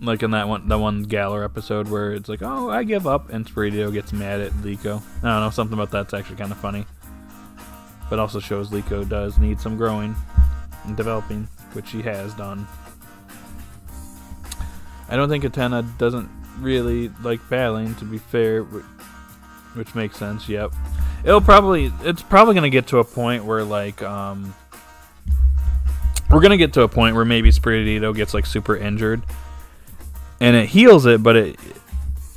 Like in the one Galar episode where it's like, oh, I give up, and Sprigatito gets mad at Liko. I don't know, something about that's actually kind of funny. But also shows Liko does need some growing and developing, which she has done. I don't think Hatena doesn't really like battling, to be fair, which makes sense. Yep, it's probably gonna get to a point where like we're gonna get to a point where maybe Sprigatito gets like super injured. And it heals it, but it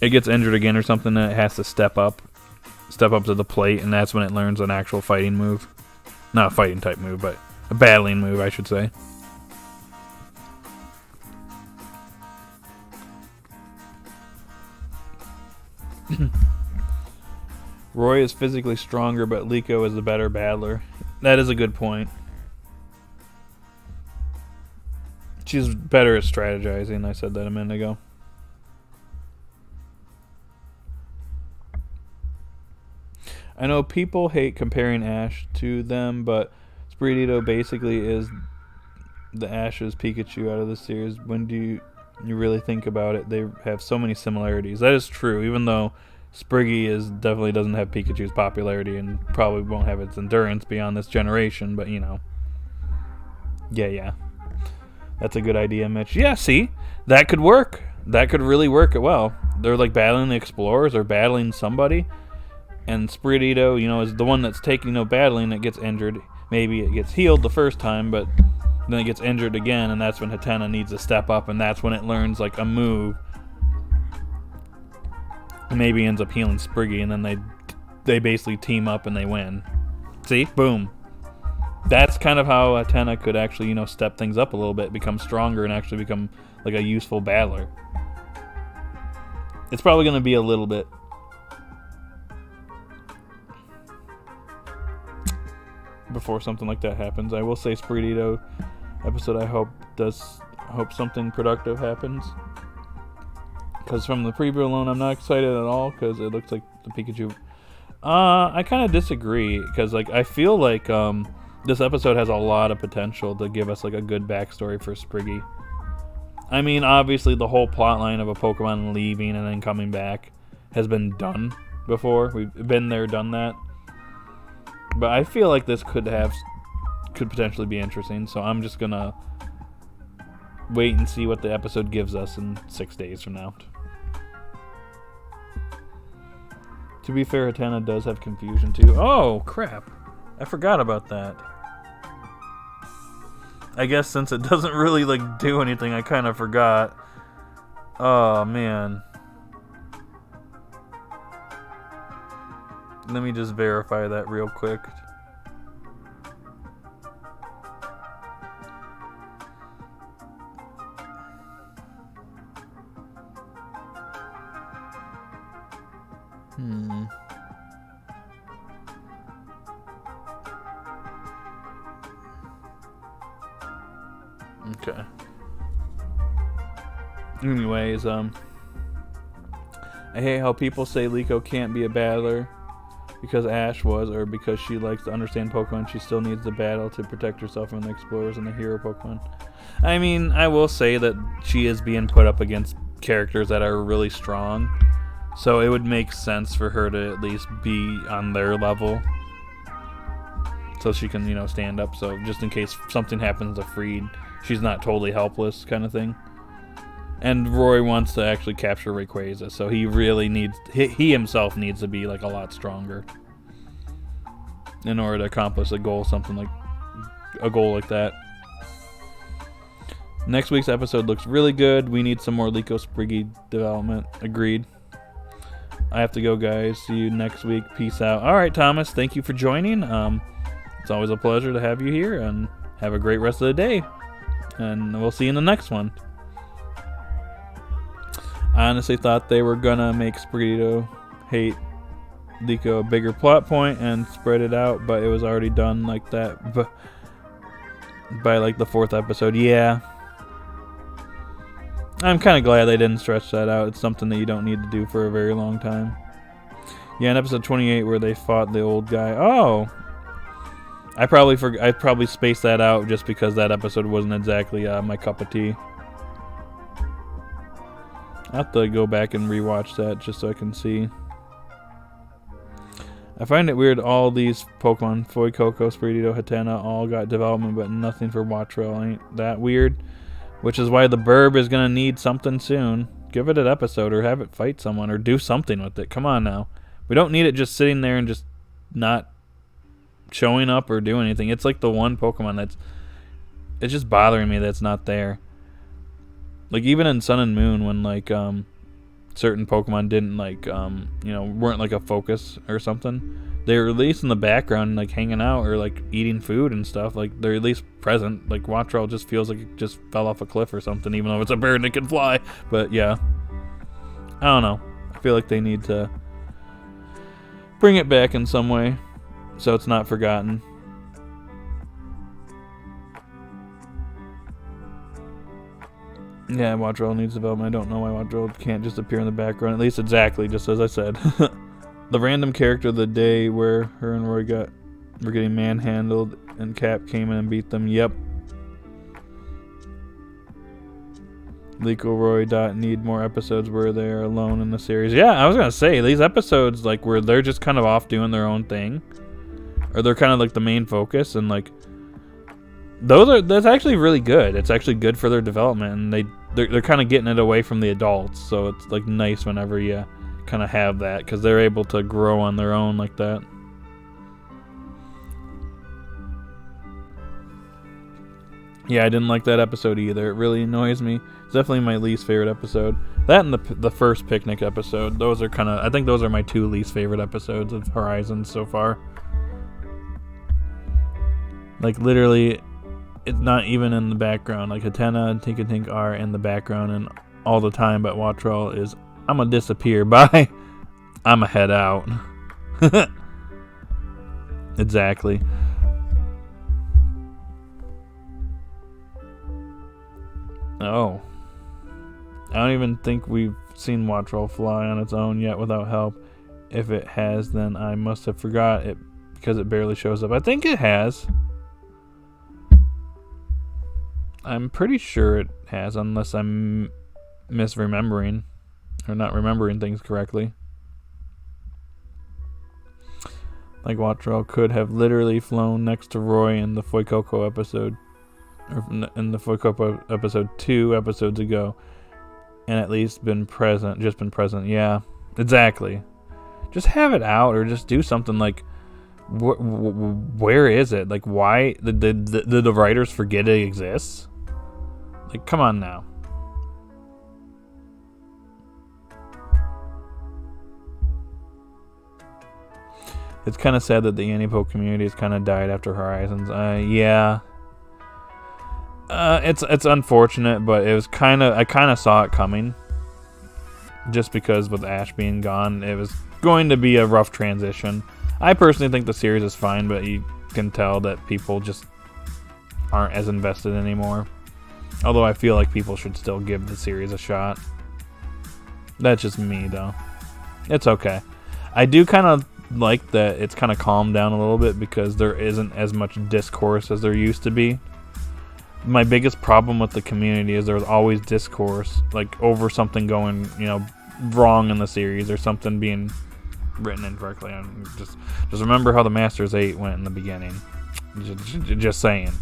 gets injured again or something, and it has to step up to the plate, and that's when it learns an actual fighting move. Not a fighting type move, but a battling move, I should say. Roy is physically stronger, but Liko is the better battler. That is a good point. She's better at strategizing. I said that a minute ago. I know people hate comparing Ash to them, but Sprigatito basically is the Ash's Pikachu out of the series. When do you really think about it? They have so many similarities. That is true, even though Spriggy definitely doesn't have Pikachu's popularity and probably won't have its endurance beyond this generation, but you know. Yeah. That's a good idea, Mitch. Yeah, see? That could work. That could really work well. They're like battling the Explorers or battling somebody. And Sprigatito, is the one that's taking battling that gets injured. Maybe it gets healed the first time, but then it gets injured again, and that's when Hatena needs to step up, and that's when it learns like a move. Maybe ends up healing Spriggy, and then they basically team up and they win. See? Boom. That's kind of how Hatena could actually, step things up a little bit, become stronger, and actually become like a useful battler. It's probably going to be a little bit before something like that happens. I will say Sprigatito episode I hope something productive happens. Because from the preview alone, I'm not excited at all because it looks like the Pikachu. I kind of disagree because I feel like this episode has a lot of potential to give us like a good backstory for Spriggy. I mean, obviously the whole plotline of a Pokemon leaving and then coming back has been done before. We've been there, done that. But I feel like this could potentially be interesting, so I'm just gonna wait and see what the episode gives us in 6 days from now. To be fair, Hatena does have confusion too. Oh, crap. I forgot about that. I guess since it doesn't really do anything, I kind of forgot. Oh, man. Let me just verify that real quick. Okay. Anyways, I hate how people say Liko can't be a battler. because Ash was, or because she likes to understand Pokemon, she still needs to battle to protect herself from the explorers and the hero Pokemon. I mean, I will say that she is being put up against characters that are really strong, so it would make sense for her to at least be on their level, so she can, you know, stand up, so just in case something happens to Freed, she's not totally helpless, kind of thing. And Roy wants to actually capture Rayquaza, so he really needs, he himself needs to be like a lot stronger in order to accomplish a goal, something like a goal like that. Next week's episode looks really good. We need some more Liko Spriggy development. Agreed. I have to go, guys. See you next week. Peace out. All right, Thomas, thank you for joining. It's always a pleasure to have you here, and have a great rest of the day. And we'll see you in the next one. I honestly thought they were gonna make Sprigito hate Liko a bigger plot point and spread it out, but it was already done like that by like the 4th episode. Yeah. I'm kind of glad they didn't stretch that out. It's something that you don't need to do for a very long time. Yeah, in episode 28 where they fought the old guy. Oh! I probably spaced that out just because that episode wasn't exactly my cup of tea. I have to go back and rewatch that just so I can see. I find it weird all these Pokemon, Fuecoco, Spiritomb, Hatena, all got development, but nothing for Wattrell. Ain't that weird? Which is why the Burb is going to need something soon. Give it an episode or have it fight someone or do something with it. Come on now. We don't need it just sitting there and just not showing up or doing anything. It's like the one Pokemon that's... It's just bothering me that it's not there. Like, even in Sun and Moon, when, like, certain Pokemon didn't, like, you know, weren't, like, a focus or something, they were at least in the background, like, hanging out or, like, eating food and stuff. Like, they're at least present. Like, Wattrell just feels like it just fell off a cliff or something, even though it's a bird and it can fly. But, yeah. I don't know. I feel like they need to bring it back in some way so it's not forgotten. Yeah, Wattrell needs development. I don't know why Wattrell can't just appear in the background. At least exactly, just as I said. The random character of the day where her and Roy were getting manhandled and Cap came in and beat them. Yep. Liko Roy need more episodes where they're alone in the series. Yeah, I was gonna say these episodes like where they're just kind of off doing their own thing, or they're kind of like the main focus, and like that's actually really good. It's actually good for their development, and they're kind of getting it away from the adults, so it's like nice whenever you kind of have that, because they're able to grow on their own like that. Yeah, I didn't like that episode either. It really annoys me. It's definitely my least favorite episode. That and the first picnic episode. Those are kind of, I think those are my 2 least favorite episodes of Horizons so far. Like literally, it's not even in the background. Like Hatena and Tinkatink are in the background and all the time, but Wattrell is, I'm gonna disappear. Bye. I'm gonna head out. Exactly. Oh. I don't even think we've seen Wattrell fly on its own yet without help. If it has, then I must have forgot it because it barely shows up. I think it has. I'm pretty sure it has, unless I'm misremembering or not remembering things correctly. Like Wattrell could have literally flown next to Roy in the Fuecoco episode, or in the Fuecoco episode 2 episodes ago, and at least been present. Yeah, exactly. Just have it out, or just do something like. Where is it? Like, why did the writers forget it exists? Like, come on now. It's kind of sad that the anipoke community has kind of died after Horizons. Yeah. It's unfortunate, but it was I kind of saw it coming. Just because with Ash being gone, it was going to be a rough transition. I personally think the series is fine, but you can tell that people just aren't as invested anymore. Although I feel like people should still give the series a shot. That's just me, though. It's okay. I do kind of like that it's kind of calmed down a little bit because there isn't as much discourse as there used to be. My biggest problem with the community is there's always discourse, like over something going, wrong in the series or something being written incorrectly. And just remember how the Masters 8 went in the beginning. Just saying.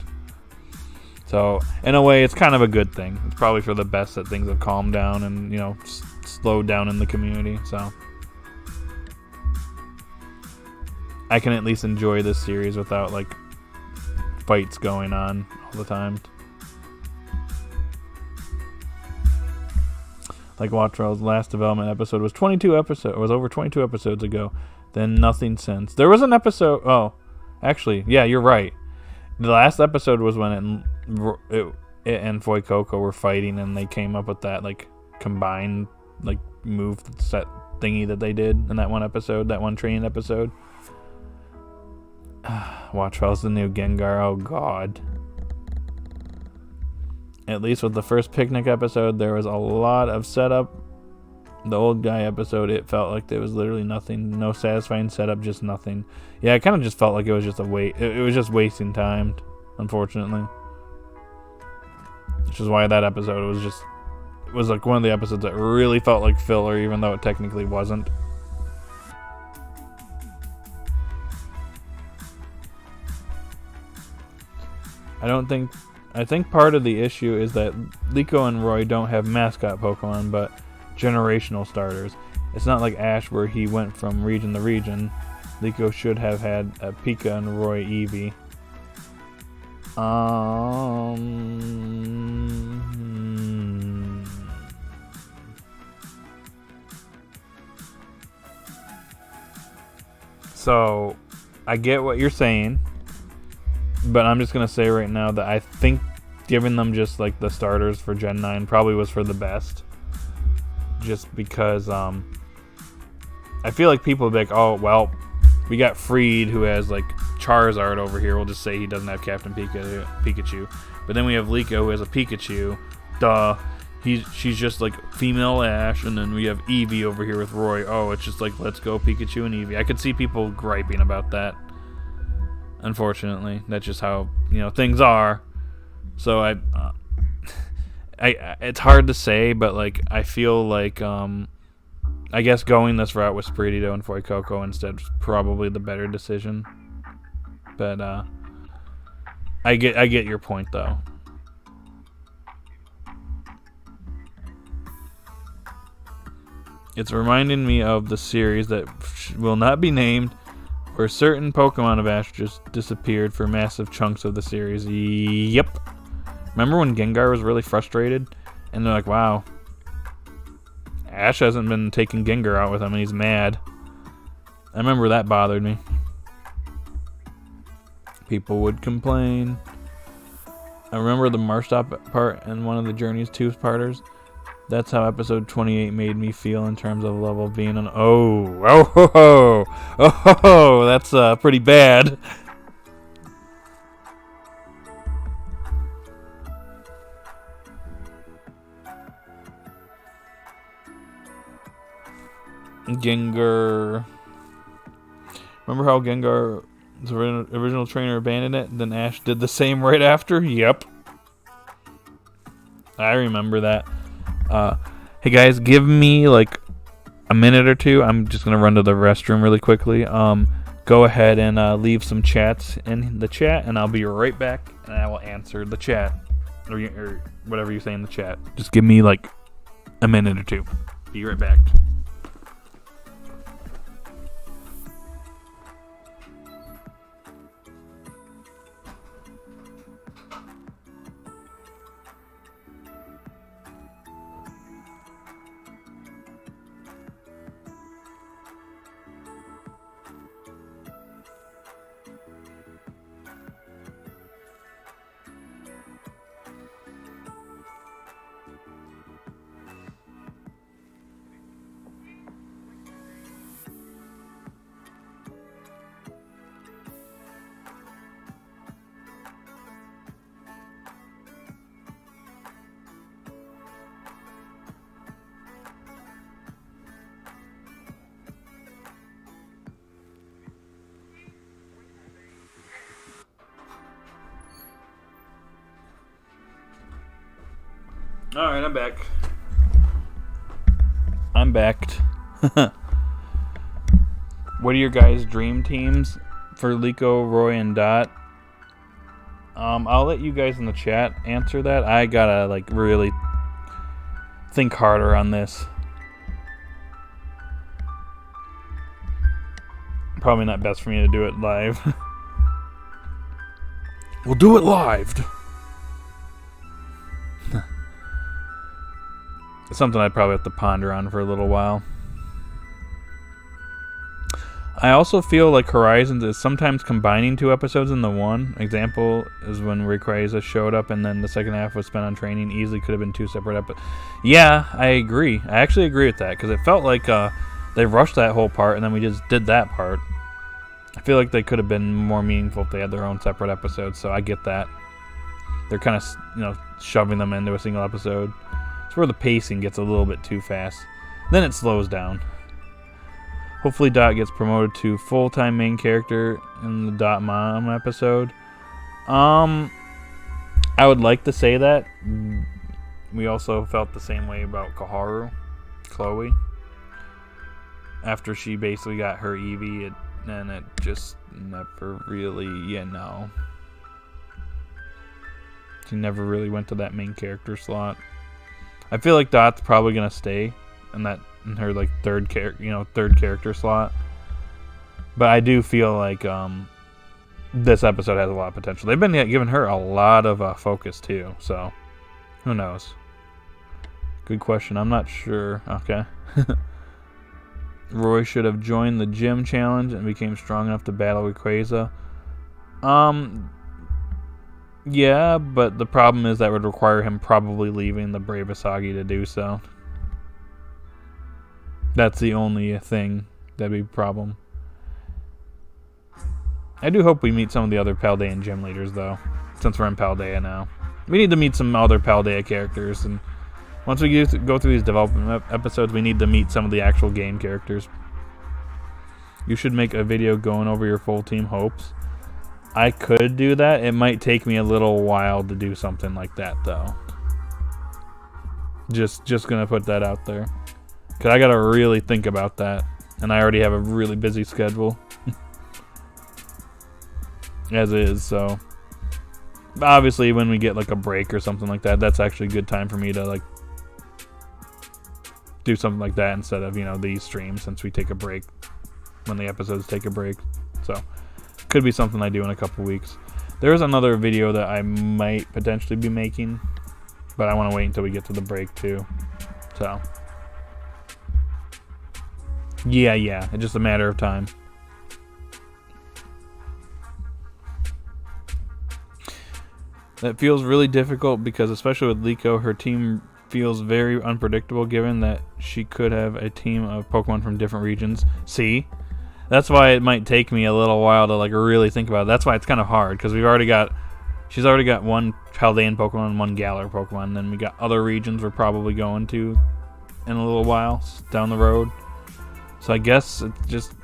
So in a way, it's kind of a good thing. It's probably for the best that things have calmed down and slowed down in the community. So I can at least enjoy this series without like fights going on all the time. Like Wattrell's last development episode was over 22 episodes ago. Then nothing since. There was an episode. Oh, actually, yeah, you're right. The last episode was when it and Fuecoco were fighting, and they came up with that like combined like move set thingy that they did in that one episode, that one training episode. Wattrell's the new Gengar. Oh god. At least with the first picnic episode, there was a lot of setup. The old guy episode, it felt like there was literally nothing, no satisfying setup, just nothing. Yeah, it kind of just felt like it was just it was just wasting time, unfortunately. Which is why that episode was like one of the episodes that really felt like filler, even though it technically wasn't. I think part of the issue is that Liko and Roy don't have mascot Pokemon, but generational starters. It's not like Ash where he went from region to region. Liko should have had a Pika and Roy Eevee. So, I get what you're saying. But I'm just going to say right now that I think giving them just like the starters for Gen 9 probably was for the best. Just because I feel like people will be like, oh, well, we got Freed who has like Charizard over here. We'll just say he doesn't have Captain Pikachu. But then we have Liko who has a Pikachu. Duh. She's just like female Ash. And then we have Eevee over here with Roy. Oh, it's just like, let's go Pikachu and Eevee. I could see people griping about that. Unfortunately, that's just how things are. So I it's hard to say, but like I feel like I guess going this route with Spiridido and Fuecoco instead was probably the better decision. But I get your point though. It's reminding me of the series that will not be named, where certain Pokemon of Ash just disappeared for massive chunks of the series. Yep. Remember when Gengar was really frustrated? And they're like, wow, Ash hasn't been taking Gengar out with him and he's mad. I remember that bothered me. People would complain. I remember the Marstop part in one of the Journey's two-parters. That's how episode 28 made me feel in terms of level of being an oh, that's pretty bad. Gengar. Remember how Gengar's original trainer abandoned it, and then Ash did the same right after? Yep. I remember that. Hey guys, give me like a minute or two. I'm just gonna run to the restroom really quickly. Go ahead and leave some chats in the chat, and I'll be right back, and I will answer the chat or whatever you say in the chat. Just give me like a minute or two. Be right back. Alright, I'm back. I'm backed. What are your guys' dream teams for Liko, Roy, and Dot? I'll let you guys in the chat answer that. I gotta, like, really think harder on this. Probably not best for me to do it live. We'll do it live! It's something I'd probably have to ponder on for a little while. I also feel like Horizons is sometimes combining 2 episodes into one. Example is when Rayquaza showed up and then the second half was spent on training. Easily could have been 2 separate episodes. Yeah, I agree. I actually agree with that because it felt like they rushed that whole part and then we just did that part. I feel like they could have been more meaningful if they had their own separate episodes, so I get that. They're kind of, you know, shoving them into a single episode. It's where the pacing gets a little bit too fast. Then it slows down. Hopefully Dot gets promoted to full-time main character in the Dot Mom episode. I would like to say that. We also felt the same way about Koharu, Chloe. After she basically got her Eevee, and it just never really, you know. She never really went to that main character slot. I feel like Dot's probably gonna stay in her like third character slot. But I do feel like this episode has a lot of potential. They've been giving her a lot of focus too, so who knows? Good question. I'm not sure. Okay. Roy should have joined the gym challenge and became strong enough to battle Rayquaza. Yeah, but the problem is that would require him probably leaving the Brave Asagi to do so. That's the only thing that'd be a problem. I do hope we meet some of the other Paldean gym leaders, though, since we're in Paldea now. We need to meet some other Paldea characters, and once we go through these development episodes, we need to meet some of the actual game characters. You should make a video going over your full team hopes. I could do that. It might take me a little while to do something like that, though. Just gonna put that out there. Because I gotta really think about that. And I already have a really busy schedule. As is, so. But obviously, when we get like a break or something like that, that's actually a good time for me to like do something like that instead of, you know, these streams, since we take a break when the episodes take a break. So, could be something I do in a couple weeks. There's another video that I might potentially be making, but I want to wait until we get to the break too. So, yeah, it's just a matter of time. That feels really difficult because, especially with Liko, her team feels very unpredictable given that she could have a team of Pokemon from different regions. See? That's why it might take me a little while to like really think about it. That's why it's kind of hard, because she's already got one Paldean Pokemon and one Galar Pokemon, and then we got other regions we're probably going to in a little while down the road. So I guess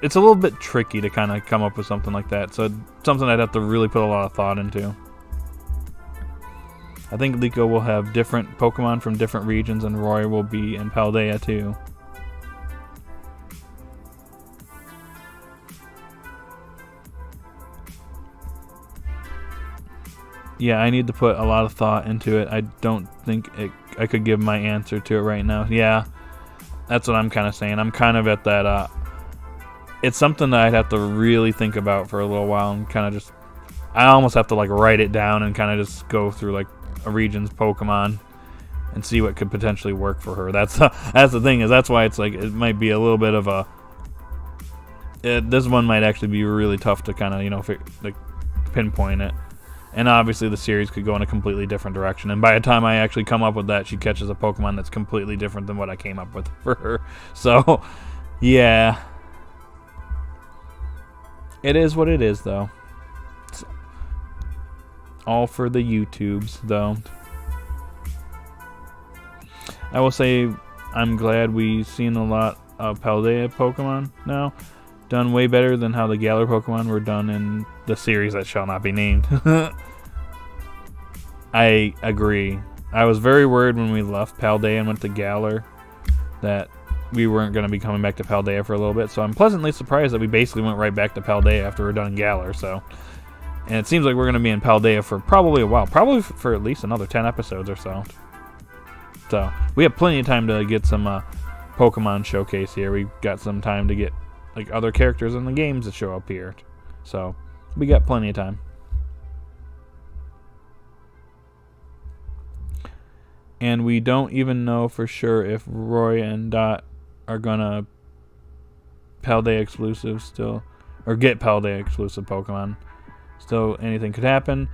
it's a little bit tricky to kind of come up with something like that. So it's something I'd have to really put a lot of thought into. I think Liko will have different Pokemon from different regions, and Roy will be in Paldea too. Yeah, I need to put a lot of thought into it. I don't think I could give my answer to it right now. Yeah, that's what I'm kind of saying. I'm kind of at that, it's something that I'd have to really think about for a little while and kind of just, I almost have to like write it down and kind of just go through like a region's Pokemon and see what could potentially work for her. That's the thing, is that's why it's like, it might be a little bit of a, this one might actually be really tough to kind of, you know, like pinpoint it. And obviously the series could go in a completely different direction. And by the time I actually come up with that, she catches a Pokemon that's completely different than what I came up with for her. So, yeah. It is what it is, though. It's all for the YouTubes, though. I will say I'm glad we've seen a lot of Paldea Pokemon now. Done way better than how the Galar Pokemon were done in the series that shall not be named. I agree. I was very worried when we left Paldea and went to Galar that we weren't going to be coming back to Paldea for a little bit. So I'm pleasantly surprised that we basically went right back to Paldea after we're done in Galar. So, and it seems like we're going to be in Paldea for probably a while. Probably for at least another 10 episodes or so. So we have plenty of time to get some Pokemon showcase here. We got some time to get like other characters in the games that show up here. So we got plenty of time. And we don't even know for sure if Roy and Dot are gonna Paldea exclusive still, or get Paldea exclusive Pokemon. Still, anything could happen.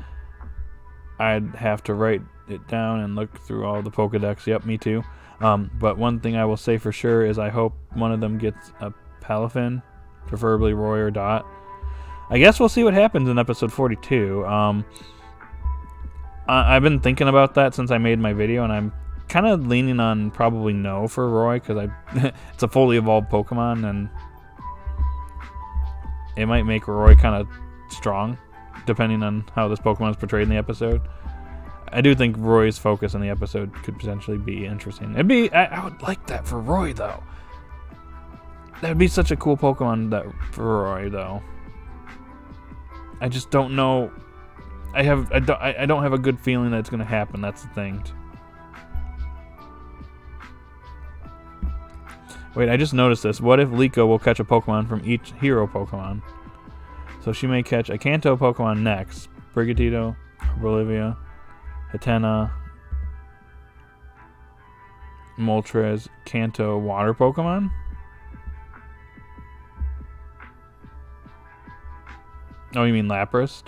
I'd have to write it down and look through all the Pokedex. Yep, me too. But one thing I will say for sure is I hope one of them gets a Palafin, preferably Roy or Dot. I guess we'll see what happens in episode 42. I've been thinking about that since I made my video, and I'm kind of leaning on probably no for Roy, because it's a fully evolved Pokemon, and it might make Roy kind of strong, depending on how this Pokemon is portrayed in the episode. I do think Roy's focus in the episode could potentially be interesting. I would like that for Roy, though. That would be such a cool Pokemon for Roy, though. I just don't know. I don't have a good feeling that it's going to happen. That's the thing. Wait, I just noticed this. What if Liko will catch a Pokemon from each hero Pokemon? So she may catch a Kanto Pokemon next. Brigatito, Bolivia, Hatena, Moltres, Kanto water Pokemon? Oh, you mean Lapras?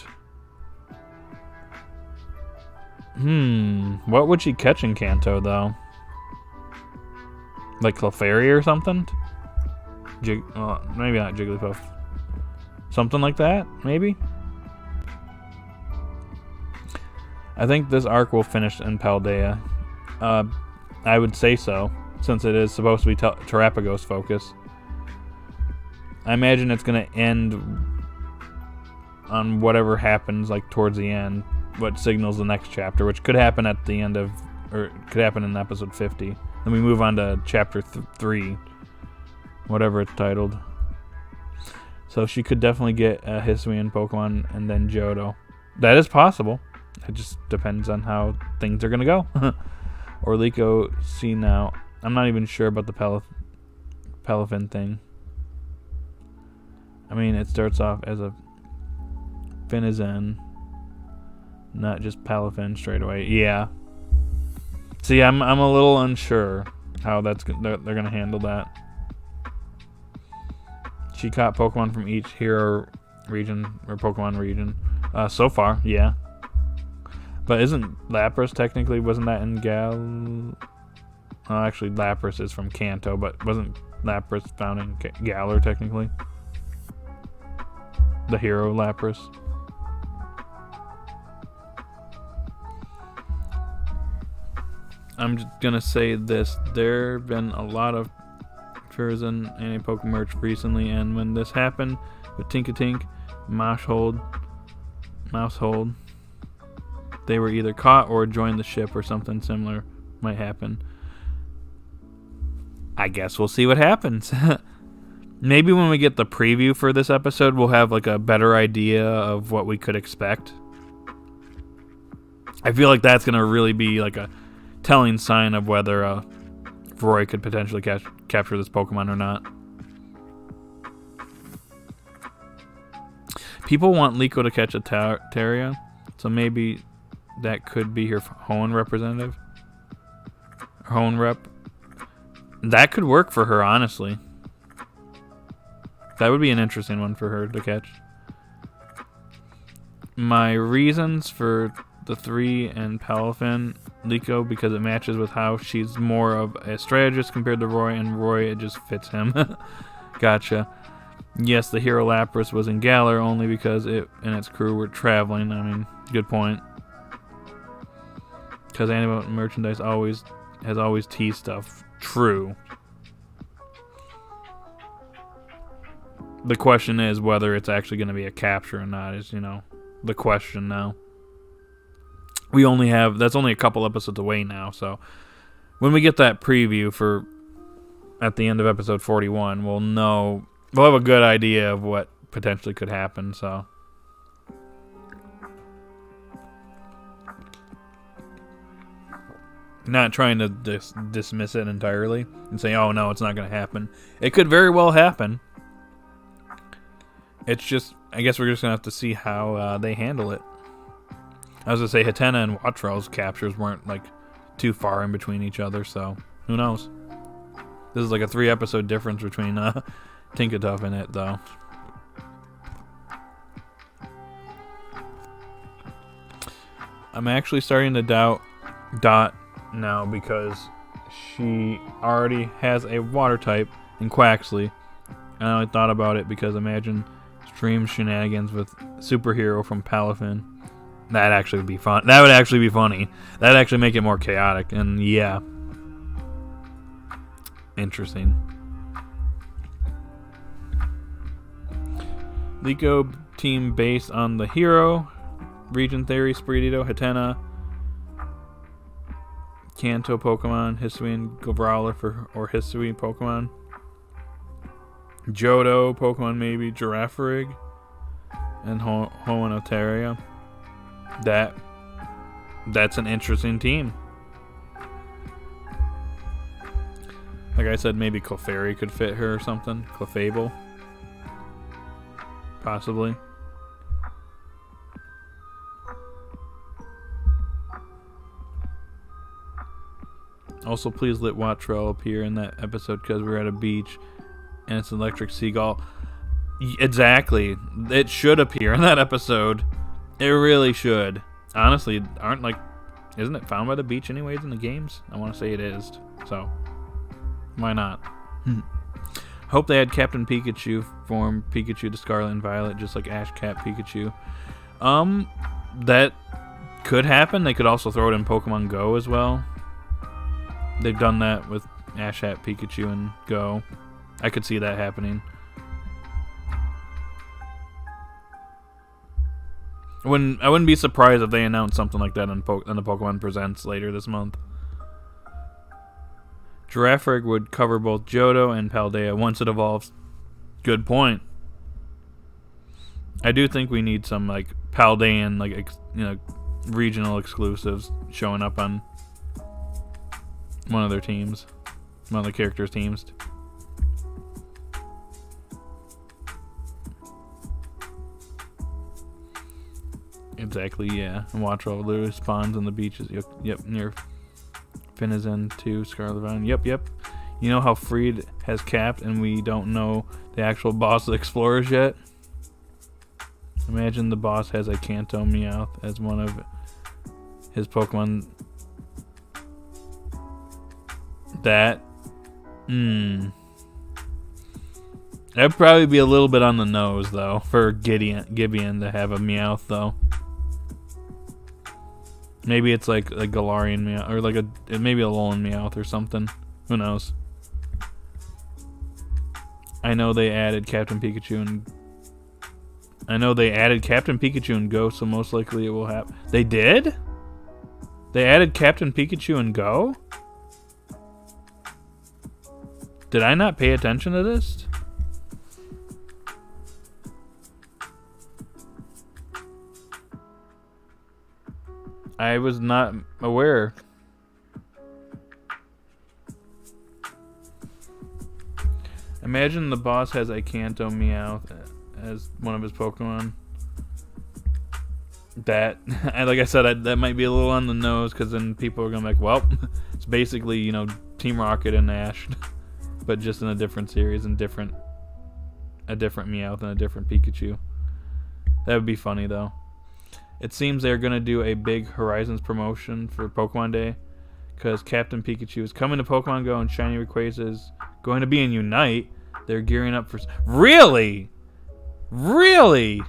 What would she catch in Kanto, though? Like Clefairy or something? Maybe not Jigglypuff. Something like that, maybe? I think this arc will finish in Paldea. I would say so, since it is supposed to be Terrapagos focus. I imagine it's going to end on whatever happens, like towards the end. What signals the next chapter, which could happen at the end of, or could happen in episode 50. Then we move on to chapter 3, whatever it's titled. So she could definitely get a Hisuian Pokemon and then Johto. That is possible. It just depends on how things are going to go. Or Liko, see now. I'm not even sure about the Palafin thing. I mean, it starts off as a Finizen. Not just Palafin straight away. Yeah. See, I'm a little unsure how they're gonna handle that. She caught Pokemon from each hero region or Pokemon region. So far, yeah. But isn't Lapras technically? Wasn't that in actually, Lapras is from Kanto, but wasn't Lapras found in Galar technically? The hero Lapras. I'm just gonna say this: there have been a lot of Frozen Anipoke merch recently, and when this happened with Tinkatink, Mousehold, they were either caught or joined the ship, or something similar might happen. I guess we'll see what happens. Maybe when we get the preview for this episode, we'll have like a better idea of what we could expect. I feel like that's gonna really be like a telling sign of whether Roy could potentially capture this Pokemon or not. People want Liko to catch a Taria, so maybe that could be her Hoenn representative. Hoenn rep. That could work for her, honestly. That would be an interesting one for her to catch. My reasons for the 3 and Palafin Liko, because it matches with how she's more of a strategist compared to Roy, and Roy, it just fits him. Gotcha. Yes, the hero Lapras was in Galar only because it and its crew were traveling. I mean, good point. Because Animo merchandise has always teased stuff. True. The question is whether it's actually going to be a capture or not, is, the question now. that's only a couple episodes away now, so when we get that preview for at the end of episode 41, we'll have a good idea of what potentially could happen, so. Not trying to dismiss it entirely and say, oh no, it's not going to happen. It could very well happen. It's just, I guess we're just going to have to see how they handle it. I was going to say, Hatena and Watrell's captures weren't like too far in between each other, so who knows? This is like a 3-episode difference between Tinkatink and it, though. I'm actually starting to doubt Dot now because she already has a water type in Quaxley. And I only thought about it because imagine stream shenanigans with superhero from Palafin. That'd actually be fun. That would actually be funny. That'd actually make it more chaotic. And yeah. Interesting. Liko team based on the hero. Region theory, Spiritito, Hatena, Kanto Pokemon, Hisuian Growler or Hisui Pokemon. Johto Pokemon maybe, Girafarig, and Hoenn. That's an interesting team. Like I said, maybe Clefairy could fit her or something. Clefable. Possibly. Also, please let Watrell appear in that episode because we're at a beach and it's an electric seagull. Exactly. It should appear in that episode. It really should. Honestly, isn't it found by the beach anyways in the games? I want to say it is. So, why not? Hope they had Captain Pikachu form Pikachu to Scarlet and Violet just like Ash Cat Pikachu. That could happen. They could also throw it in Pokemon Go as well. They've done that with Ash Hat Pikachu and Go. I could see that happening. I wouldn't be surprised if they announced something like that on the Pokemon Presents later this month. Girafarig would cover both Johto and Paldea once it evolves. Good point. I do think we need some like Paldean regional exclusives showing up on one of their teams, one of the characters' teams. Exactly, yeah. And Watrell literally spawns on the beaches. Yep, near Finizen to Scarlet Vine. Yep. You know how Freed has capped and we don't know the actual boss of the Explorers yet? Imagine the boss has a Kanto Meowth as one of his Pokemon. That'd probably be a little bit on the nose though for Gibeon to have a Meowth though. Maybe it's like a Galarian Meowth or like maybe a Alolan Meowth or something. Who knows? I know they added Captain Pikachu and Go, so most likely it will happen. They did? They added Captain Pikachu and Go? Did I not pay attention to this? I was not aware. Imagine the boss has a Kanto Meowth as one of his Pokemon. That, like I said, that might be a little on the nose because then people are going to be like, well, it's basically, Team Rocket and Ash. But just in a different series and a different Meowth and a different Pikachu. That would be funny though. It seems they're going to do a big Horizons promotion for Pokemon Day because Captain Pikachu is coming to Pokemon Go and Shiny Rayquaza is going to be in Unite. They're gearing up for... Really? They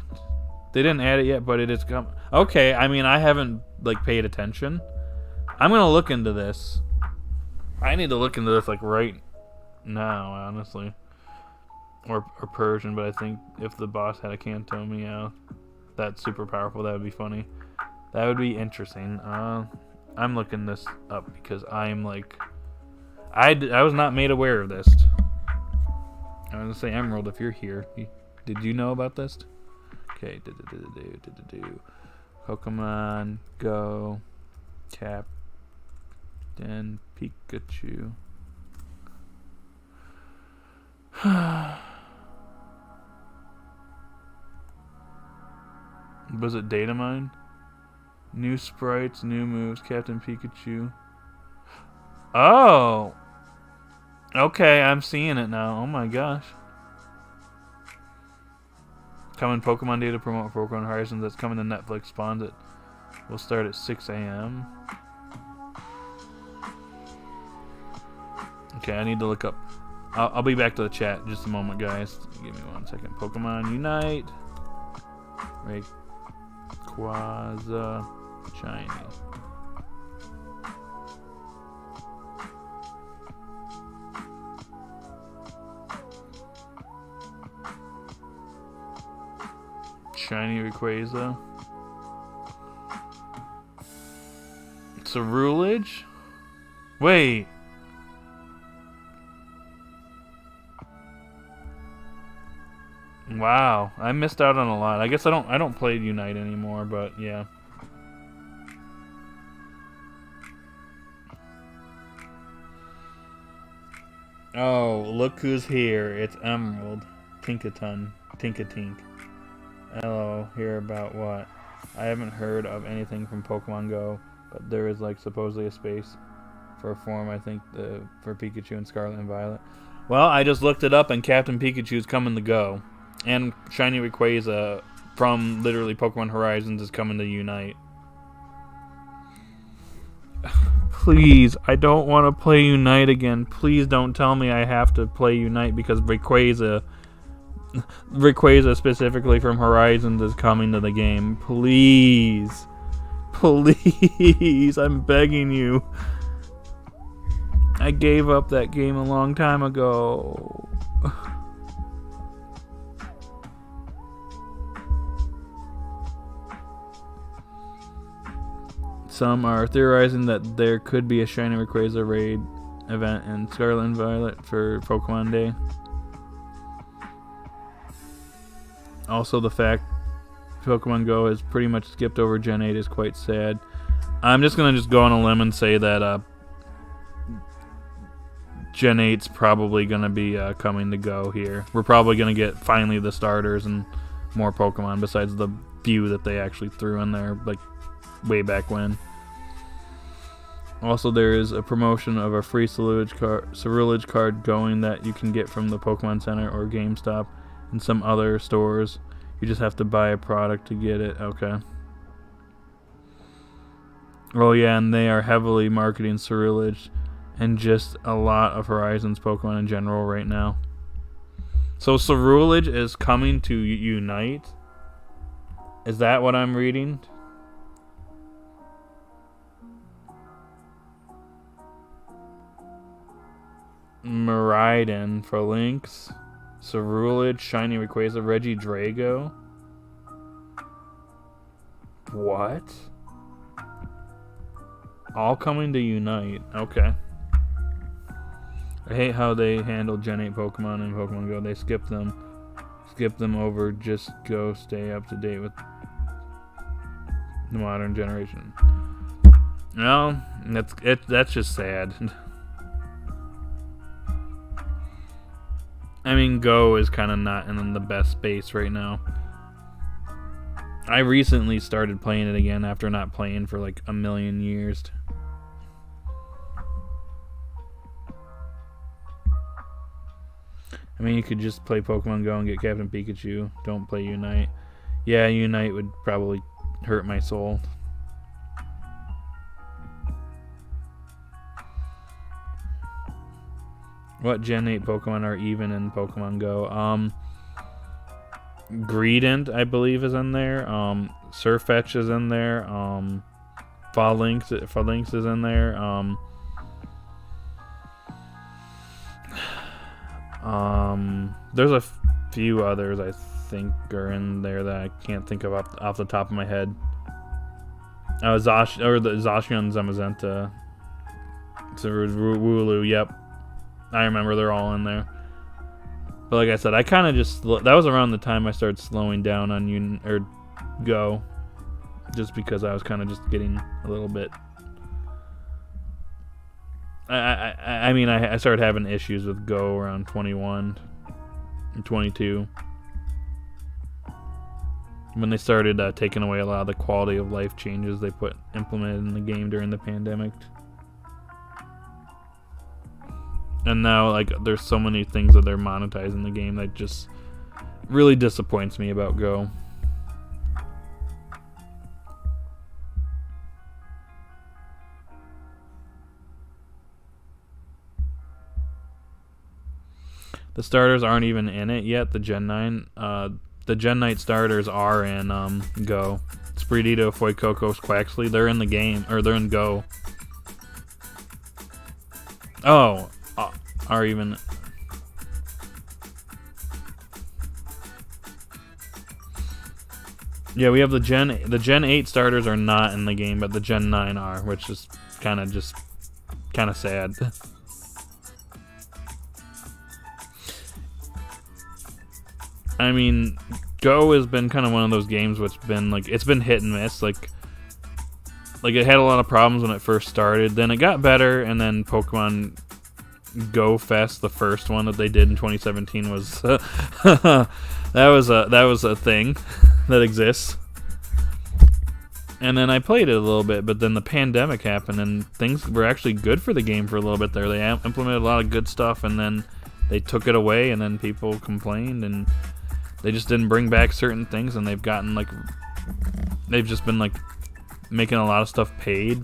didn't add it yet, but it is coming. Okay, I mean, I haven't paid attention. I'm going to look into this. I need to look into this right now, honestly. Or Persian, but I think if the boss had a Kanto Meowth, that's super powerful. That would be funny. That would be interesting. I'm looking this up because I'm like... I was not made aware of this. I was going to say, Emerald, if you're here. Did you know about this? Okay. Pokemon Go. Captain Pikachu. Was it data mine? New sprites, new moves, Captain Pikachu. Oh! Okay, I'm seeing it now. Oh my gosh. Coming Pokemon Day to promote Pokemon Horizons. That's coming to Netflix. Spawns it. We'll start at 6 a.m. Okay, I need to look up. I'll be back to the chat in just a moment, guys. Give me 1 second. Pokemon Unite. Rayquaza. Shiny. Shiny Rayquaza. Cerulege? Wait. Wow, I missed out on a lot. I guess I don't play Unite anymore, but yeah. Oh, look who's here. It's Emerald. Tinkatink. Hello, hear about what? I haven't heard of anything from Pokemon Go, but there is like supposedly a space for a form, I think, for Pikachu and Scarlet and Violet. Well, I just looked it up and Captain Pikachu's coming to Go. And Shiny Rayquaza from literally Pokemon Horizons is coming to Unite. Please, I don't want to play Unite again. Please don't tell me I have to play Unite because Rayquaza specifically from Horizons is coming to the game. Please. Please, I'm begging you. I gave up that game a long time ago. Some are theorizing that there could be a Shiny Rayquaza raid event in Scarlet and Violet for Pokemon Day. Also, the fact Pokemon Go has pretty much skipped over Gen 8 is quite sad. I'm just going to go on a limb and say that Gen 8's probably going to be coming to Go here. We're probably going to get finally the starters and more Pokemon besides the few that they actually threw in there like way back when. Also, there is a promotion of a free Cerulege card going that you can get from the Pokemon Center or GameStop and some other stores. You just have to buy a product to get it. Okay. Oh yeah, and they are heavily marketing Cerulege and just a lot of Horizons Pokemon in general right now. So Cerulege is coming to Unite? Is that what I'm reading? Miraidon for Lynx, Cerulege, Shiny Rayquaza, Regidrago. What? All coming to Unite. Okay. I hate how they handle Gen 8 Pokemon in Pokemon Go. They skip them over. Just go stay up to date with the modern generation. No, that's just sad. I mean, Go is kind of not in the best space right now. I recently started playing it again after not playing for like a million years. I mean, you could just play Pokemon Go and get Captain Pikachu. Don't play Unite. Yeah, Unite would probably hurt my soul. What Gen 8 Pokemon are even in Pokemon Go? Greedent, I believe, is in there. Surfetch is in there. Falinks is in there. There's a few others I think are in there that I can't think of off the top of my head. The Zacian Zamazenta. Wooloo, yep. I remember they're all in there. But like I said, I kind of just... That was around the time I started slowing down on Go. Just because I was kind of just getting a little bit... I mean, I started having issues with Go around 21 and 22. When they started taking away a lot of the quality of life changes they implemented in the game during the pandemic. And now, like, there's so many things that they're monetizing the game that just really disappoints me about Go. The starters aren't even in it yet, the Gen 9. The Gen 9 starters are in Go. Spreedito, Foykokos, Quaxley, they're in the game, or they're in Go. Oh, are even... Yeah, we have the Gen 8 starters are not in the game, but the Gen 9 are, which is kind of sad. I mean, Go has been kind of one of those games which been like, it's been hit and miss. Like it had a lot of problems when it first started. Then it got better, and then Pokemon Go Fest, the first one that they did in 2017, was that was a thing that exists. And then I played it a little bit, but then the pandemic happened, and things were actually good for the game for a little bit there. They implemented a lot of good stuff, and then they took it away, and then people complained, and they just didn't bring back certain things, and they've just been like making a lot of stuff paid,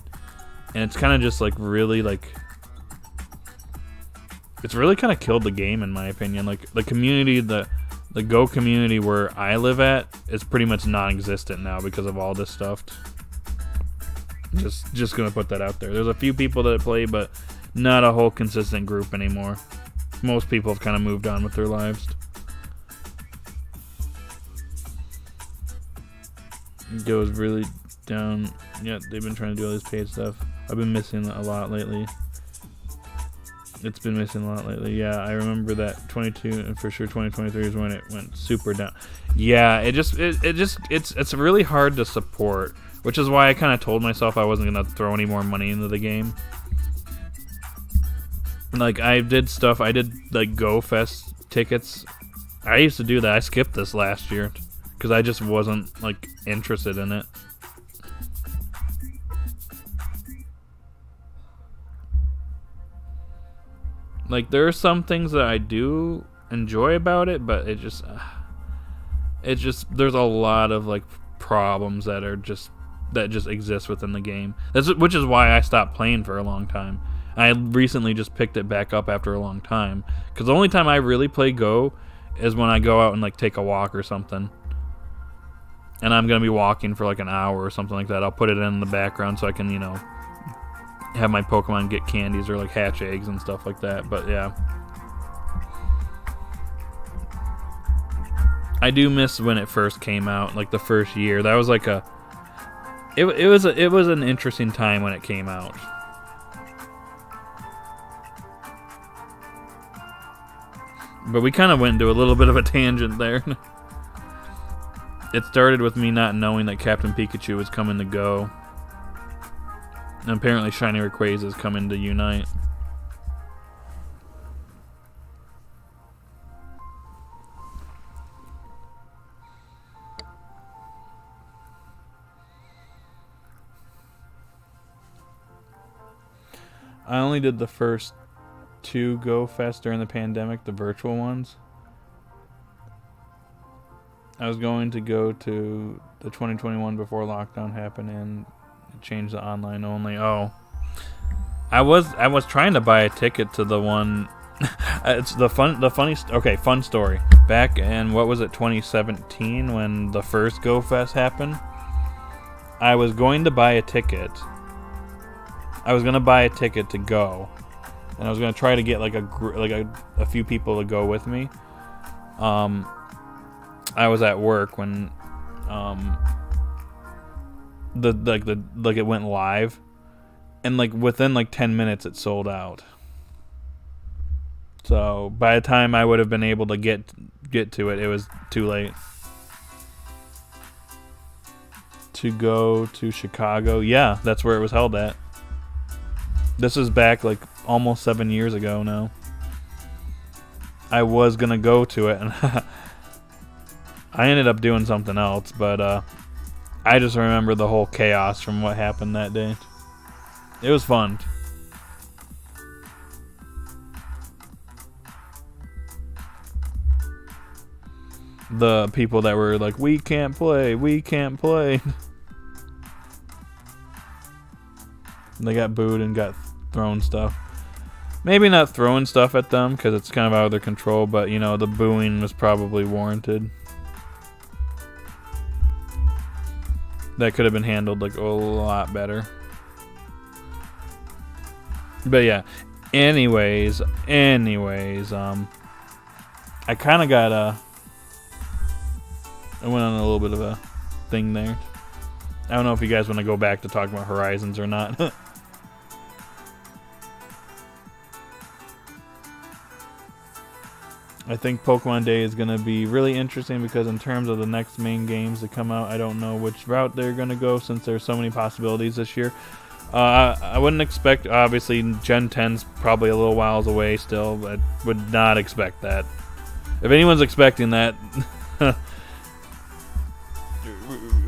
and it's kind of just like really like, it's really kind of killed the game in my opinion. Like the community, the Go community where I live at is pretty much non-existent now because of all this stuff. Just gonna put that out there. There's a few people that play, but not a whole consistent group anymore. Most people have kind of moved on with their lives. It goes really down. Yeah, they've been trying to do all this paid stuff. I've been missing a lot lately. It's been missing a lot lately. Yeah, I remember that 22 and for sure 2023 is when it went super down. Yeah, it's really hard to support, which is why I kind of told myself I wasn't gonna throw any more money into the game. Like I did like Go Fest tickets. I used to do that. I skipped this last year because I just wasn't like interested in it. Like there are some things that I do enjoy about it, but it just there's a lot of like problems that just exist within the game. Which is why I stopped playing for a long time. I recently just picked it back up after a long time, because the only time I really play Go is when I go out and like take a walk or something, and I'm gonna be walking for like an hour or something like that. I'll put it in the background so I can, you know, have my Pokemon get candies or like hatch eggs and stuff like that. But yeah, I do miss when it first came out, like the first year. That was like it was an interesting time when it came out. But we kind of went into a little bit of a tangent there. It started with me not knowing that Captain Pikachu was coming to Go. And apparently Shiny Rayquaza is coming to Unite. I only did the first 2 Go Fest during the pandemic, the virtual ones. I was going to go to the 2021 before lockdown happened and change the online only. Oh, I was trying to buy a ticket to the one. It's fun story. Back in, what was it, 2017, when the first Go Fest happened, I was going to buy a ticket. I was gonna buy a ticket to go, and I was gonna try to get like a few people to go with me. I was at work when Like it went live, and like within like 10 minutes it sold out. So by the time I would have been able to get to it, it was too late. To go to Chicago, yeah, that's where it was held at. This is back like almost 7 years ago now. I was gonna go to it, and I ended up doing something else, but I just remember the whole chaos from what happened that day. It was fun. The people that were like, we can't play. They got booed and got thrown stuff. Maybe not throwing stuff at them because it's kind of out of their control, but you know, the booing was probably warranted. That could have been handled like a lot better. But yeah, anyways, I kind of got I went on a little bit of a thing there. I don't know if you guys want to go back to talking about Horizons or not. I think Pokemon Day is going to be really interesting because in terms of the next main games that come out, I don't know which route they're going to go since there's so many possibilities this year. I wouldn't expect, obviously, Gen 10's probably a little whiles away still. I would not expect that. If anyone's expecting that,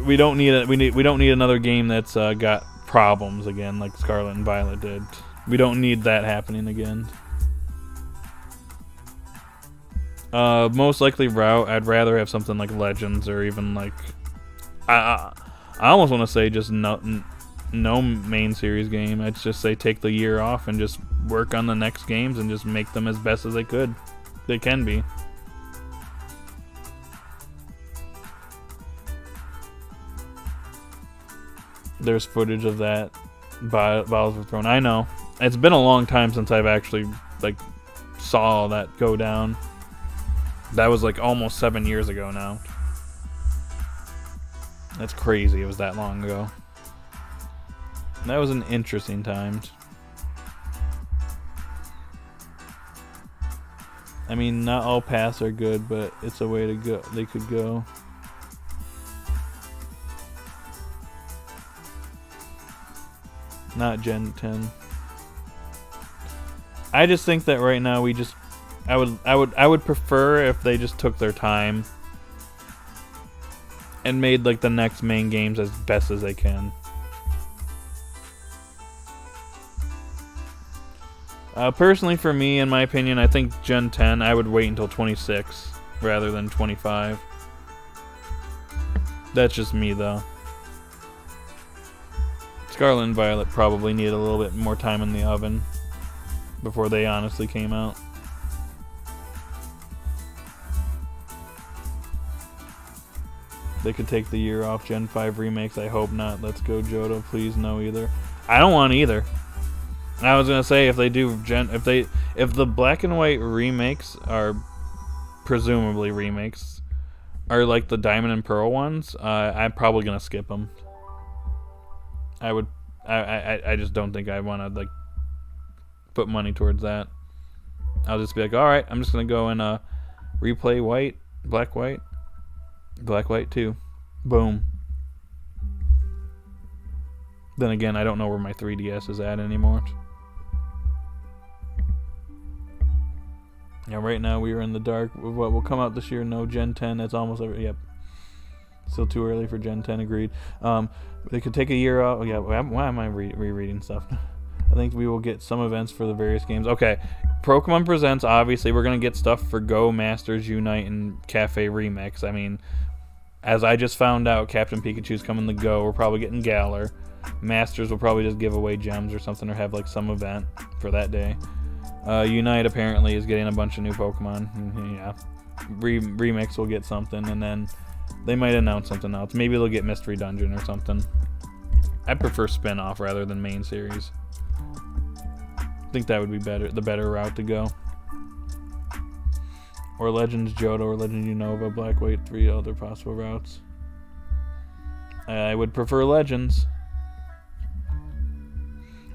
we don't need another game that's got problems again like Scarlet and Violet did. We don't need that happening again. Most likely route, I'd rather have something like Legends or even like I almost want to say just no main series game. I'd just say take the year off and just work on the next games and just make them as best as they can be. There's footage of that Bottles were thrown. I know. It's been a long time since I've actually like saw that go down. That was like almost 7 years ago now. That's crazy. It was that long ago. That was an interesting time. I mean, not all paths are good, but it's a way to go. They could go. Not Gen 10. I just think that right now we just I would prefer if they just took their time and made like the next main games as best as they can. Personally, for me, in my opinion, I think Gen 10, I would wait until 26 rather than 25. That's just me, though. Scarlet and Violet probably needed a little bit more time in the oven before they honestly came out. They could take the year off. Gen 5 remakes, I hope not. Let's go, Johto. Please, no either. I don't want either. I was gonna say if they do if the black and white remakes are presumably remakes are like the Diamond and Pearl ones, I'm probably gonna skip them. I just don't think I want to like put money towards that. I'll just be like, all right, I'm just gonna go and replay Black White 2. Boom. Then again, I don't know where my 3DS is at anymore. Yeah, right now we are in the dark. What will come out this year? No, Gen 10. That's almost yep. Still too early for Gen 10. Agreed. They could take a year out. Yeah. Why am I rereading stuff? I think we will get some events for the various games. Okay. Pokemon Presents. Obviously, we're gonna get stuff for Go, Masters, Unite, and Cafe Remix. I mean, as I just found out, Captain Pikachu's coming to Go. We're probably getting Galar. Masters will probably just give away gems or something, or have like some event for that day. Unite apparently is getting a bunch of new Pokemon. Yeah. Remix will get something, and then they might announce something else. Maybe they'll get Mystery Dungeon or something. I prefer spin-off rather than main series. I think that would be the better route to go. Or Legends Johto or Legends Unova, Black White 3 other possible routes. I would prefer Legends.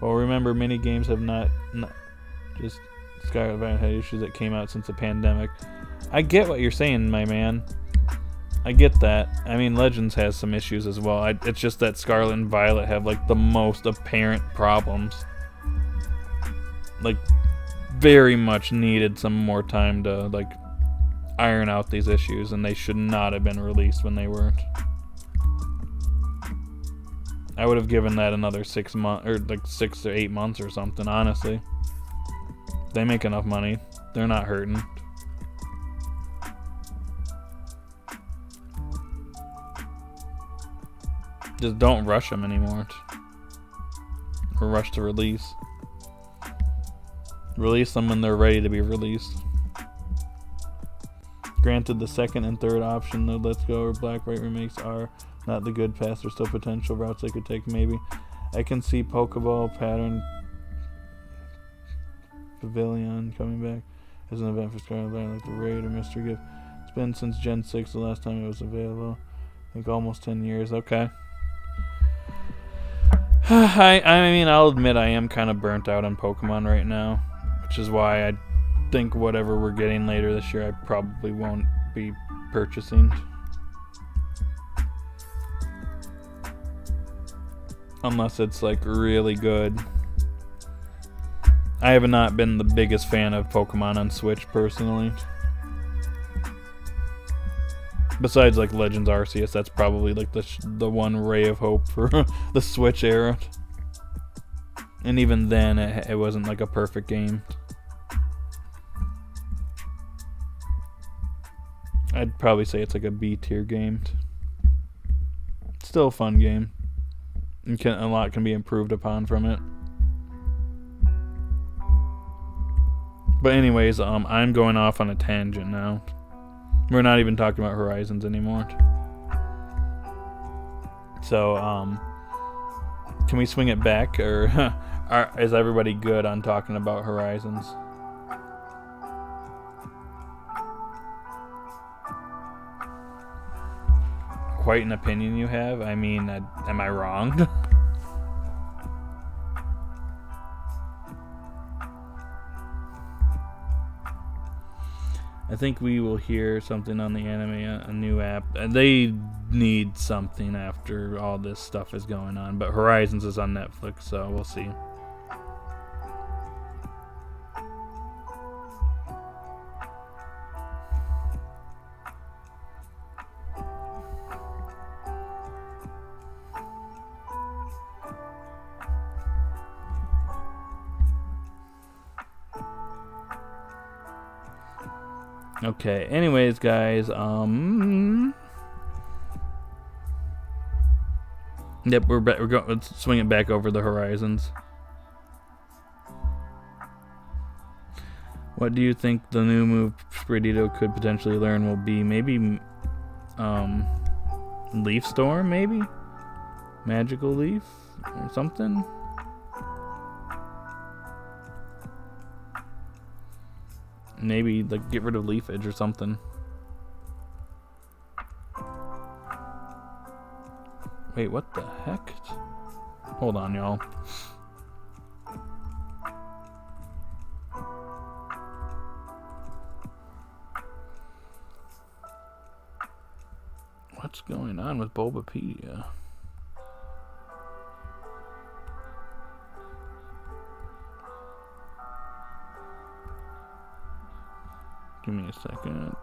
Well, remember, mini games have not just Scarlet Violet had issues that came out since the pandemic. I get what you're saying, my man. I get that. I mean, Legends has some issues as well. It's just that Scarlet and Violet have like the most apparent problems. Like, very much needed some more time to like iron out these issues, and they should not have been released when they weren't. I would have given that another 6 months, or like 6 to 8 months or something, honestly. They make enough money. They're not hurting. Just don't rush them anymore. Or rush to release. Release them when they're ready to be released. Granted, the second and third option, the Let's Go or Black White remakes are not the good paths. There's still potential routes they could take, maybe. I can see Pokeball Pattern Pavilion coming back as an event for Scarlet Violet, like the Raid or Mystery Gift. It's been since Gen 6, the last time it was available. I think almost 10 years. Okay. I mean, I'll admit I am kind of burnt out on Pokemon right now, which is why I think whatever we're getting later this year I probably won't be purchasing. Unless it's like really good. I have not been the biggest fan of Pokemon on Switch personally. Besides like Legends Arceus, that's probably like the one ray of hope for the Switch era. And even then, it wasn't like a perfect game. I'd probably say it's like a B tier game. Still a fun game. And a lot can be improved upon from it. But anyways, I'm going off on a tangent now. We're not even talking about Horizons anymore. So, can we swing it back, or is everybody good on talking about Horizons? Quite an opinion you have? I mean, am I wrong? I think we will hear something on the anime, a new app. They need something after all this stuff is going on. But Horizons is on Netflix, so we'll see. Okay, anyways, guys, yep, we're going. Let's swing it back over the Horizons. What do you think the new move Spiridido could potentially learn will be? Maybe, Leaf Storm, maybe? Magical Leaf or something? Maybe, like, get rid of Leaf Edge or something. Wait, what the heck? Hold on, y'all. What's going on with Bulbapedia? Give me a second.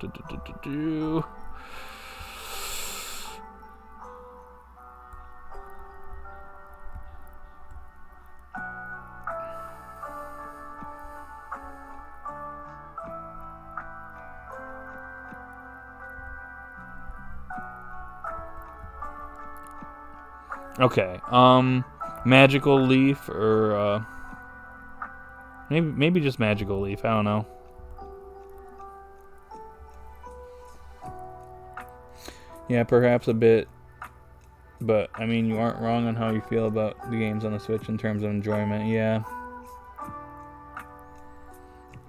Okay. Magical Leaf or maybe just Magical Leaf. I don't know. Yeah, perhaps a bit, but I mean, you aren't wrong on how you feel about the games on the Switch in terms of enjoyment. Yeah,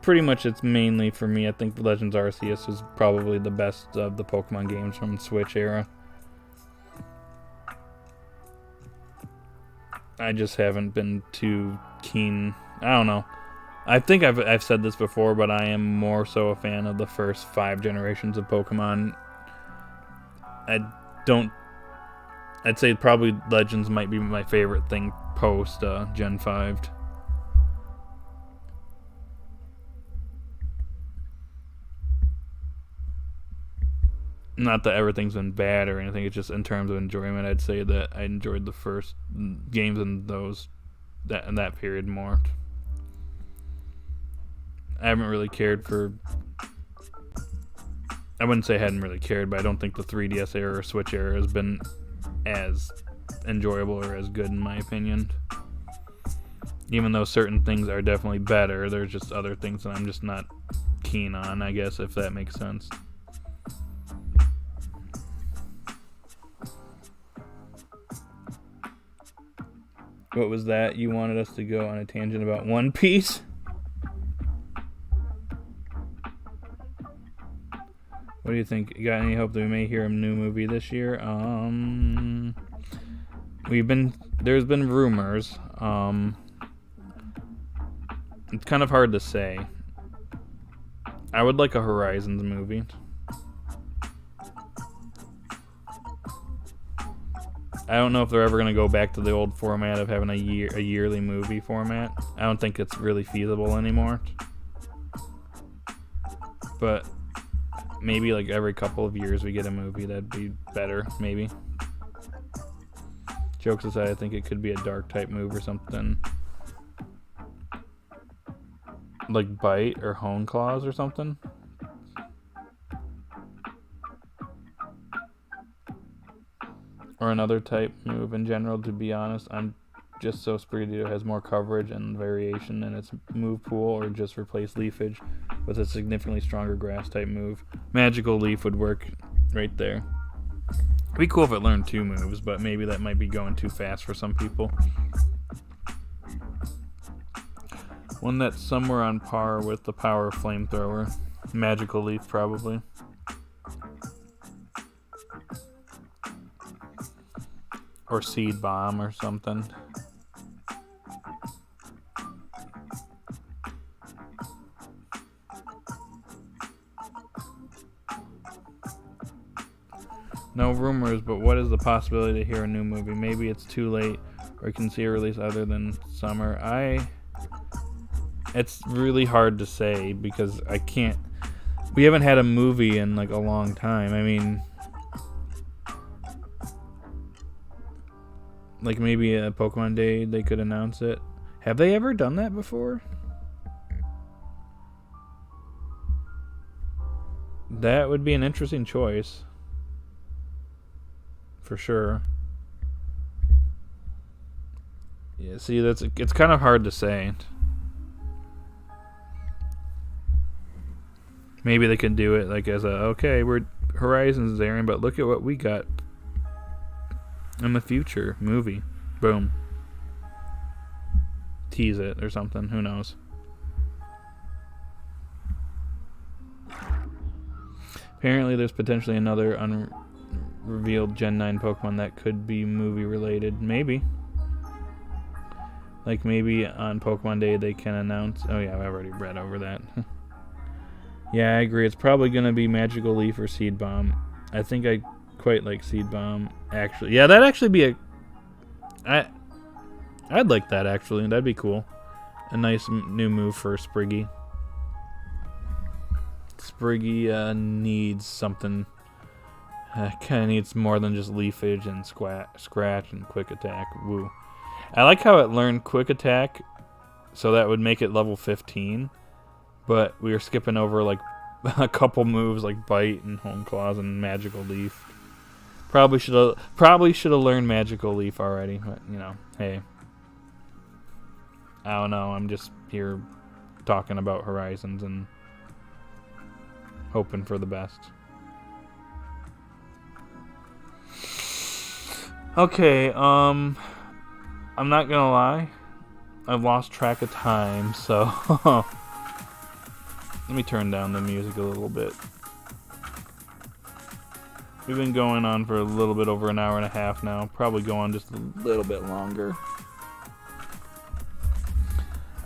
pretty much it's mainly for me. I think Legends Arceus is probably the best of the Pokemon games from the Switch era. I just haven't been too keen. I don't know. I think I've said this before, but I am more so a fan of the first 5 generations of Pokemon. I'd say probably Legends might be my favorite thing post Gen 5. Not that everything's been bad or anything. It's just in terms of enjoyment, I'd say that I enjoyed the first games in that period more. I haven't really cared for. I wouldn't say I hadn't really cared, but I don't think the 3DS era or Switch era has been as enjoyable or as good in my opinion. Even though certain things are definitely better, there's just other things that I'm just not keen on, I guess, if that makes sense. What was that? You wanted us to go on a tangent about One Piece? What do you think? You got any hope that we may hear a new movie this year? There's been rumors. It's kind of hard to say. I would like a Horizons movie. I don't know if they're ever going to go back to the old format of having a yearly movie format. I don't think it's really feasible anymore. But maybe like every couple of years we get a movie. That'd be better, maybe. Jokes aside, I think it could be a dark type move or something. Like Bite or Hone Claws or something. Or another type move in general, to be honest. I'm just so Sprigatito has more coverage and variation in its move pool, or just replace Leafage with a significantly stronger grass type move. Magical Leaf would work right there. It'd be cool if it learned 2 moves, but maybe that might be going too fast for some people. One that's somewhere on par with the power of Flamethrower. Magical Leaf, probably. Or Seed Bomb or something. No rumors, but what is the possibility to hear a new movie? Maybe it's too late, or you can see a release other than summer. It's really hard to say because we haven't had a movie in like a long time. I mean, like maybe a Pokemon Day they could announce it. Have they ever done that before? That would be an interesting choice. For sure. Yeah, see, it's kind of hard to say. Maybe they can do it like as we're Horizons airing, but look at what we got in the future movie. Boom. Tease it or something. Who knows? Apparently there's potentially another unrevealed Gen 9 Pokemon that could be movie related. Maybe. Like maybe on Pokemon Day they can announce. Oh yeah, I've already read over that. Yeah, I agree. It's probably going to be Magical Leaf or Seed Bomb. I think I quite like Seed Bomb, actually. Yeah, that'd actually be I'd like that, actually. That'd be cool. A nice new move for Spriggy. Spriggy needs something. Kind of needs more than just Leafage and Scratch and Quick Attack. Woo. I like how it learned Quick Attack, so that would make it level 15. But we were skipping over like a couple moves like Bite and Home Claws and Magical Leaf. Probably should have learned Magical Leaf already, but you know, hey. I don't know, I'm just here talking about Horizons and hoping for the best. Okay, I'm not gonna lie. I've lost track of time, so let me turn down the music a little bit. We've been going on for a little bit over an hour and a half now. Probably go on just a little bit longer.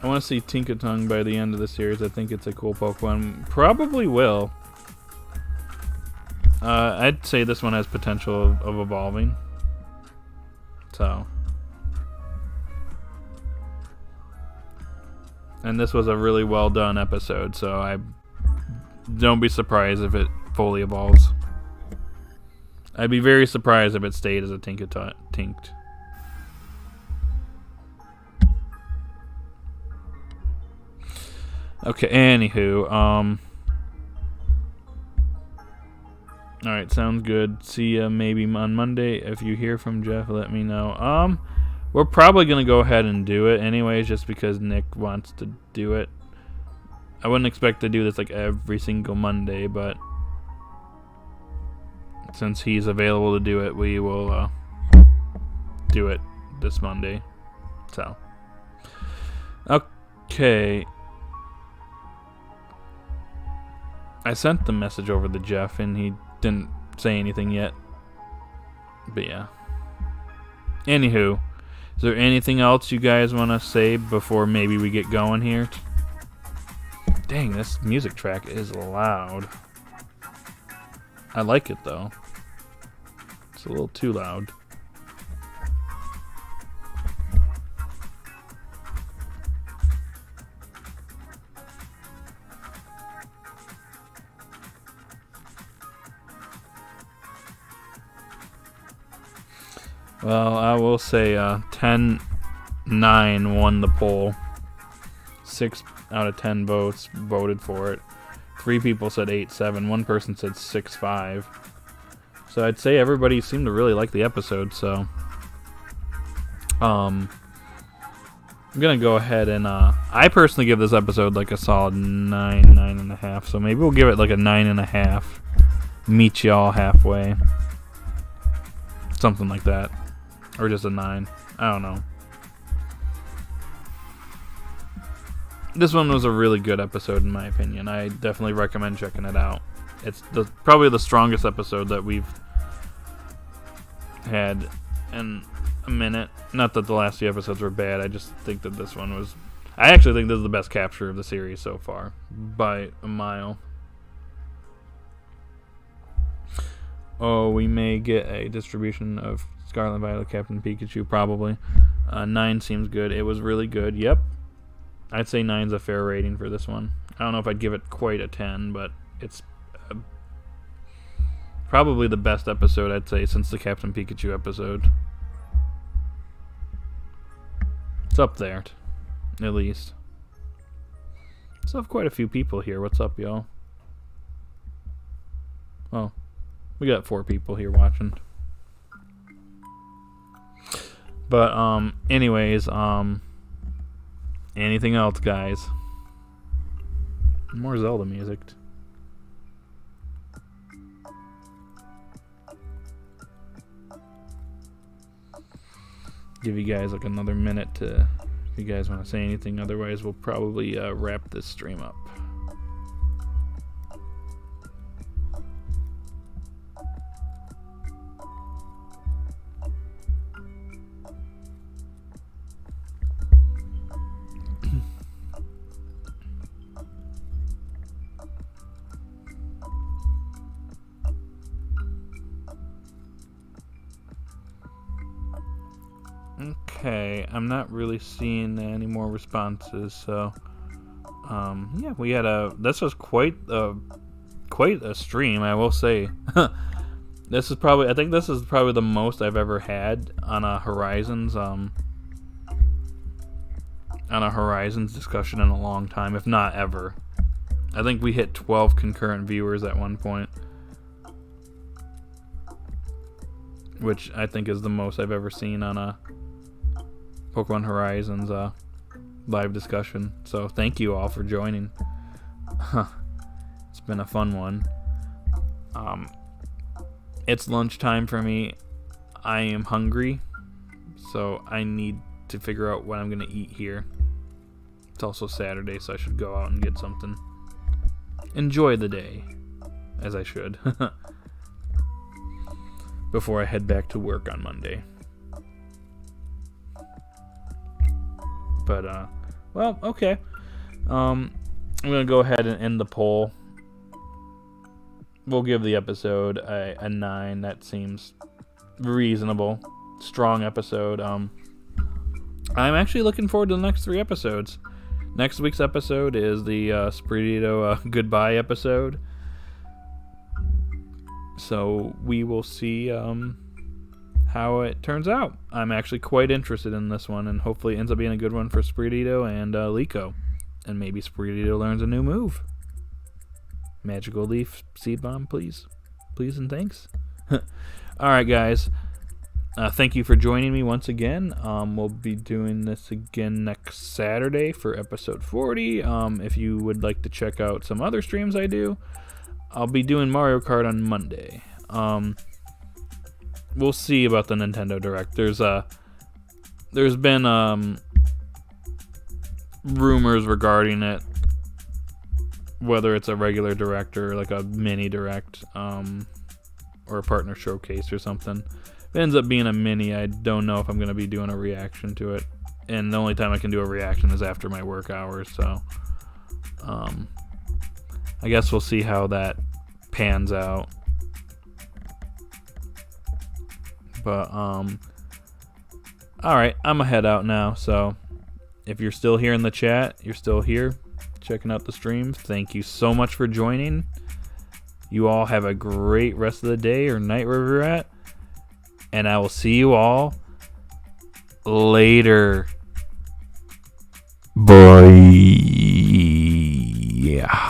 I want to see Tinkatink by the end of the series. I think it's a cool Pokemon. Probably will. I'd say this one has potential of evolving. So. And this was a really well done episode, so I don't be surprised if it fully evolves. I'd be very surprised if it stayed as a Tinkatink. Okay, anywho, alright, sounds good. See ya maybe on Monday. If you hear from Jeff, let me know. We're probably gonna go ahead and do it anyways, just because Nick wants to do it. I wouldn't expect to do this like every single Monday, but since he's available to do it, we will do it this Monday. So, okay. I sent the message over to Jeff, and he didn't say anything yet. But yeah. Anywho, is there anything else you guys want to say before maybe we get going here? Dang, this music track is loud. I like it though. It's a little too loud. Well, I will say 10-9 won the poll. 6 out of 10 votes voted for it. 3 people said 8-7. 1 person said 6-5. So I'd say everybody seemed to really like the episode. So I'm gonna go ahead and I personally give this episode like a solid 9.5. So maybe we'll give it like a 9.5. Meet y'all halfway. Something like that. Or just a 9. I don't know. This one was a really good episode in my opinion. I definitely recommend checking it out. It's probably the strongest episode that we've had in a minute. Not that the last few episodes were bad. I just think that this one was... I actually think this is the best capture of the series so far. By a mile. Oh, we may get a distribution of Scarlet and Violet Captain Pikachu, probably. 9 seems good. It was really good. Yep. I'd say 9's a fair rating for this one. I don't know if I'd give it quite a 10, but it's probably the best episode, I'd say, since the Captain Pikachu episode. It's up there, at least. Still have quite a few people here. What's up, y'all? Oh, we got 4 people here watching. But, anyways, anything else, guys? More Zelda music. Give you guys like another minute to, if you guys want to say anything. Otherwise, we'll probably wrap this stream up. Okay, I'm not really seeing any more responses, so yeah, we had this was quite a stream, I will say. I think this is probably the most I've ever had on a Horizons discussion in a long time, if not ever. I think we hit 12 concurrent viewers at one point, which I think is the most I've ever seen on a Pokemon Horizons live discussion. So thank you all for joining. It's been a fun one. It's lunchtime for me. I am hungry, so I need to figure out what I'm gonna eat here. It's also Saturday, so I should go out and get something. Enjoy the day, as I should, before I head back to work on Monday. But Well, okay. I'm going to go ahead and end the poll. We'll give the episode a 9. That seems reasonable. Strong episode. I'm actually looking forward to the next 3 episodes. Next week's episode is the Spriteto goodbye episode. So we will see how it turns out. I'm actually quite interested in this one, and hopefully it ends up being a good one for Spriteto and Liko. And maybe Spriteto learns a new move. Magical Leaf Seed Bomb, please. Please and thanks. Alright, guys. Thank you for joining me once again. We'll be doing this again next Saturday for episode 40. If you would like to check out some other streams I do, I'll be doing Mario Kart on Monday. We'll see about the Nintendo Direct. There's been rumors regarding it, whether it's a regular Direct or like a mini Direct, or a partner showcase or something. If it ends up being a mini, I don't know if I'm going to be doing a reaction to it. And the only time I can do a reaction is after my work hours, so I guess we'll see how that pans out. But alright, I'm gonna head out now, so if you're still here in the chat, you're still here checking out the stream, thank you so much for joining. You all have a great rest of the day or night wherever you're at, and I will see you all later. Bye. Yeah.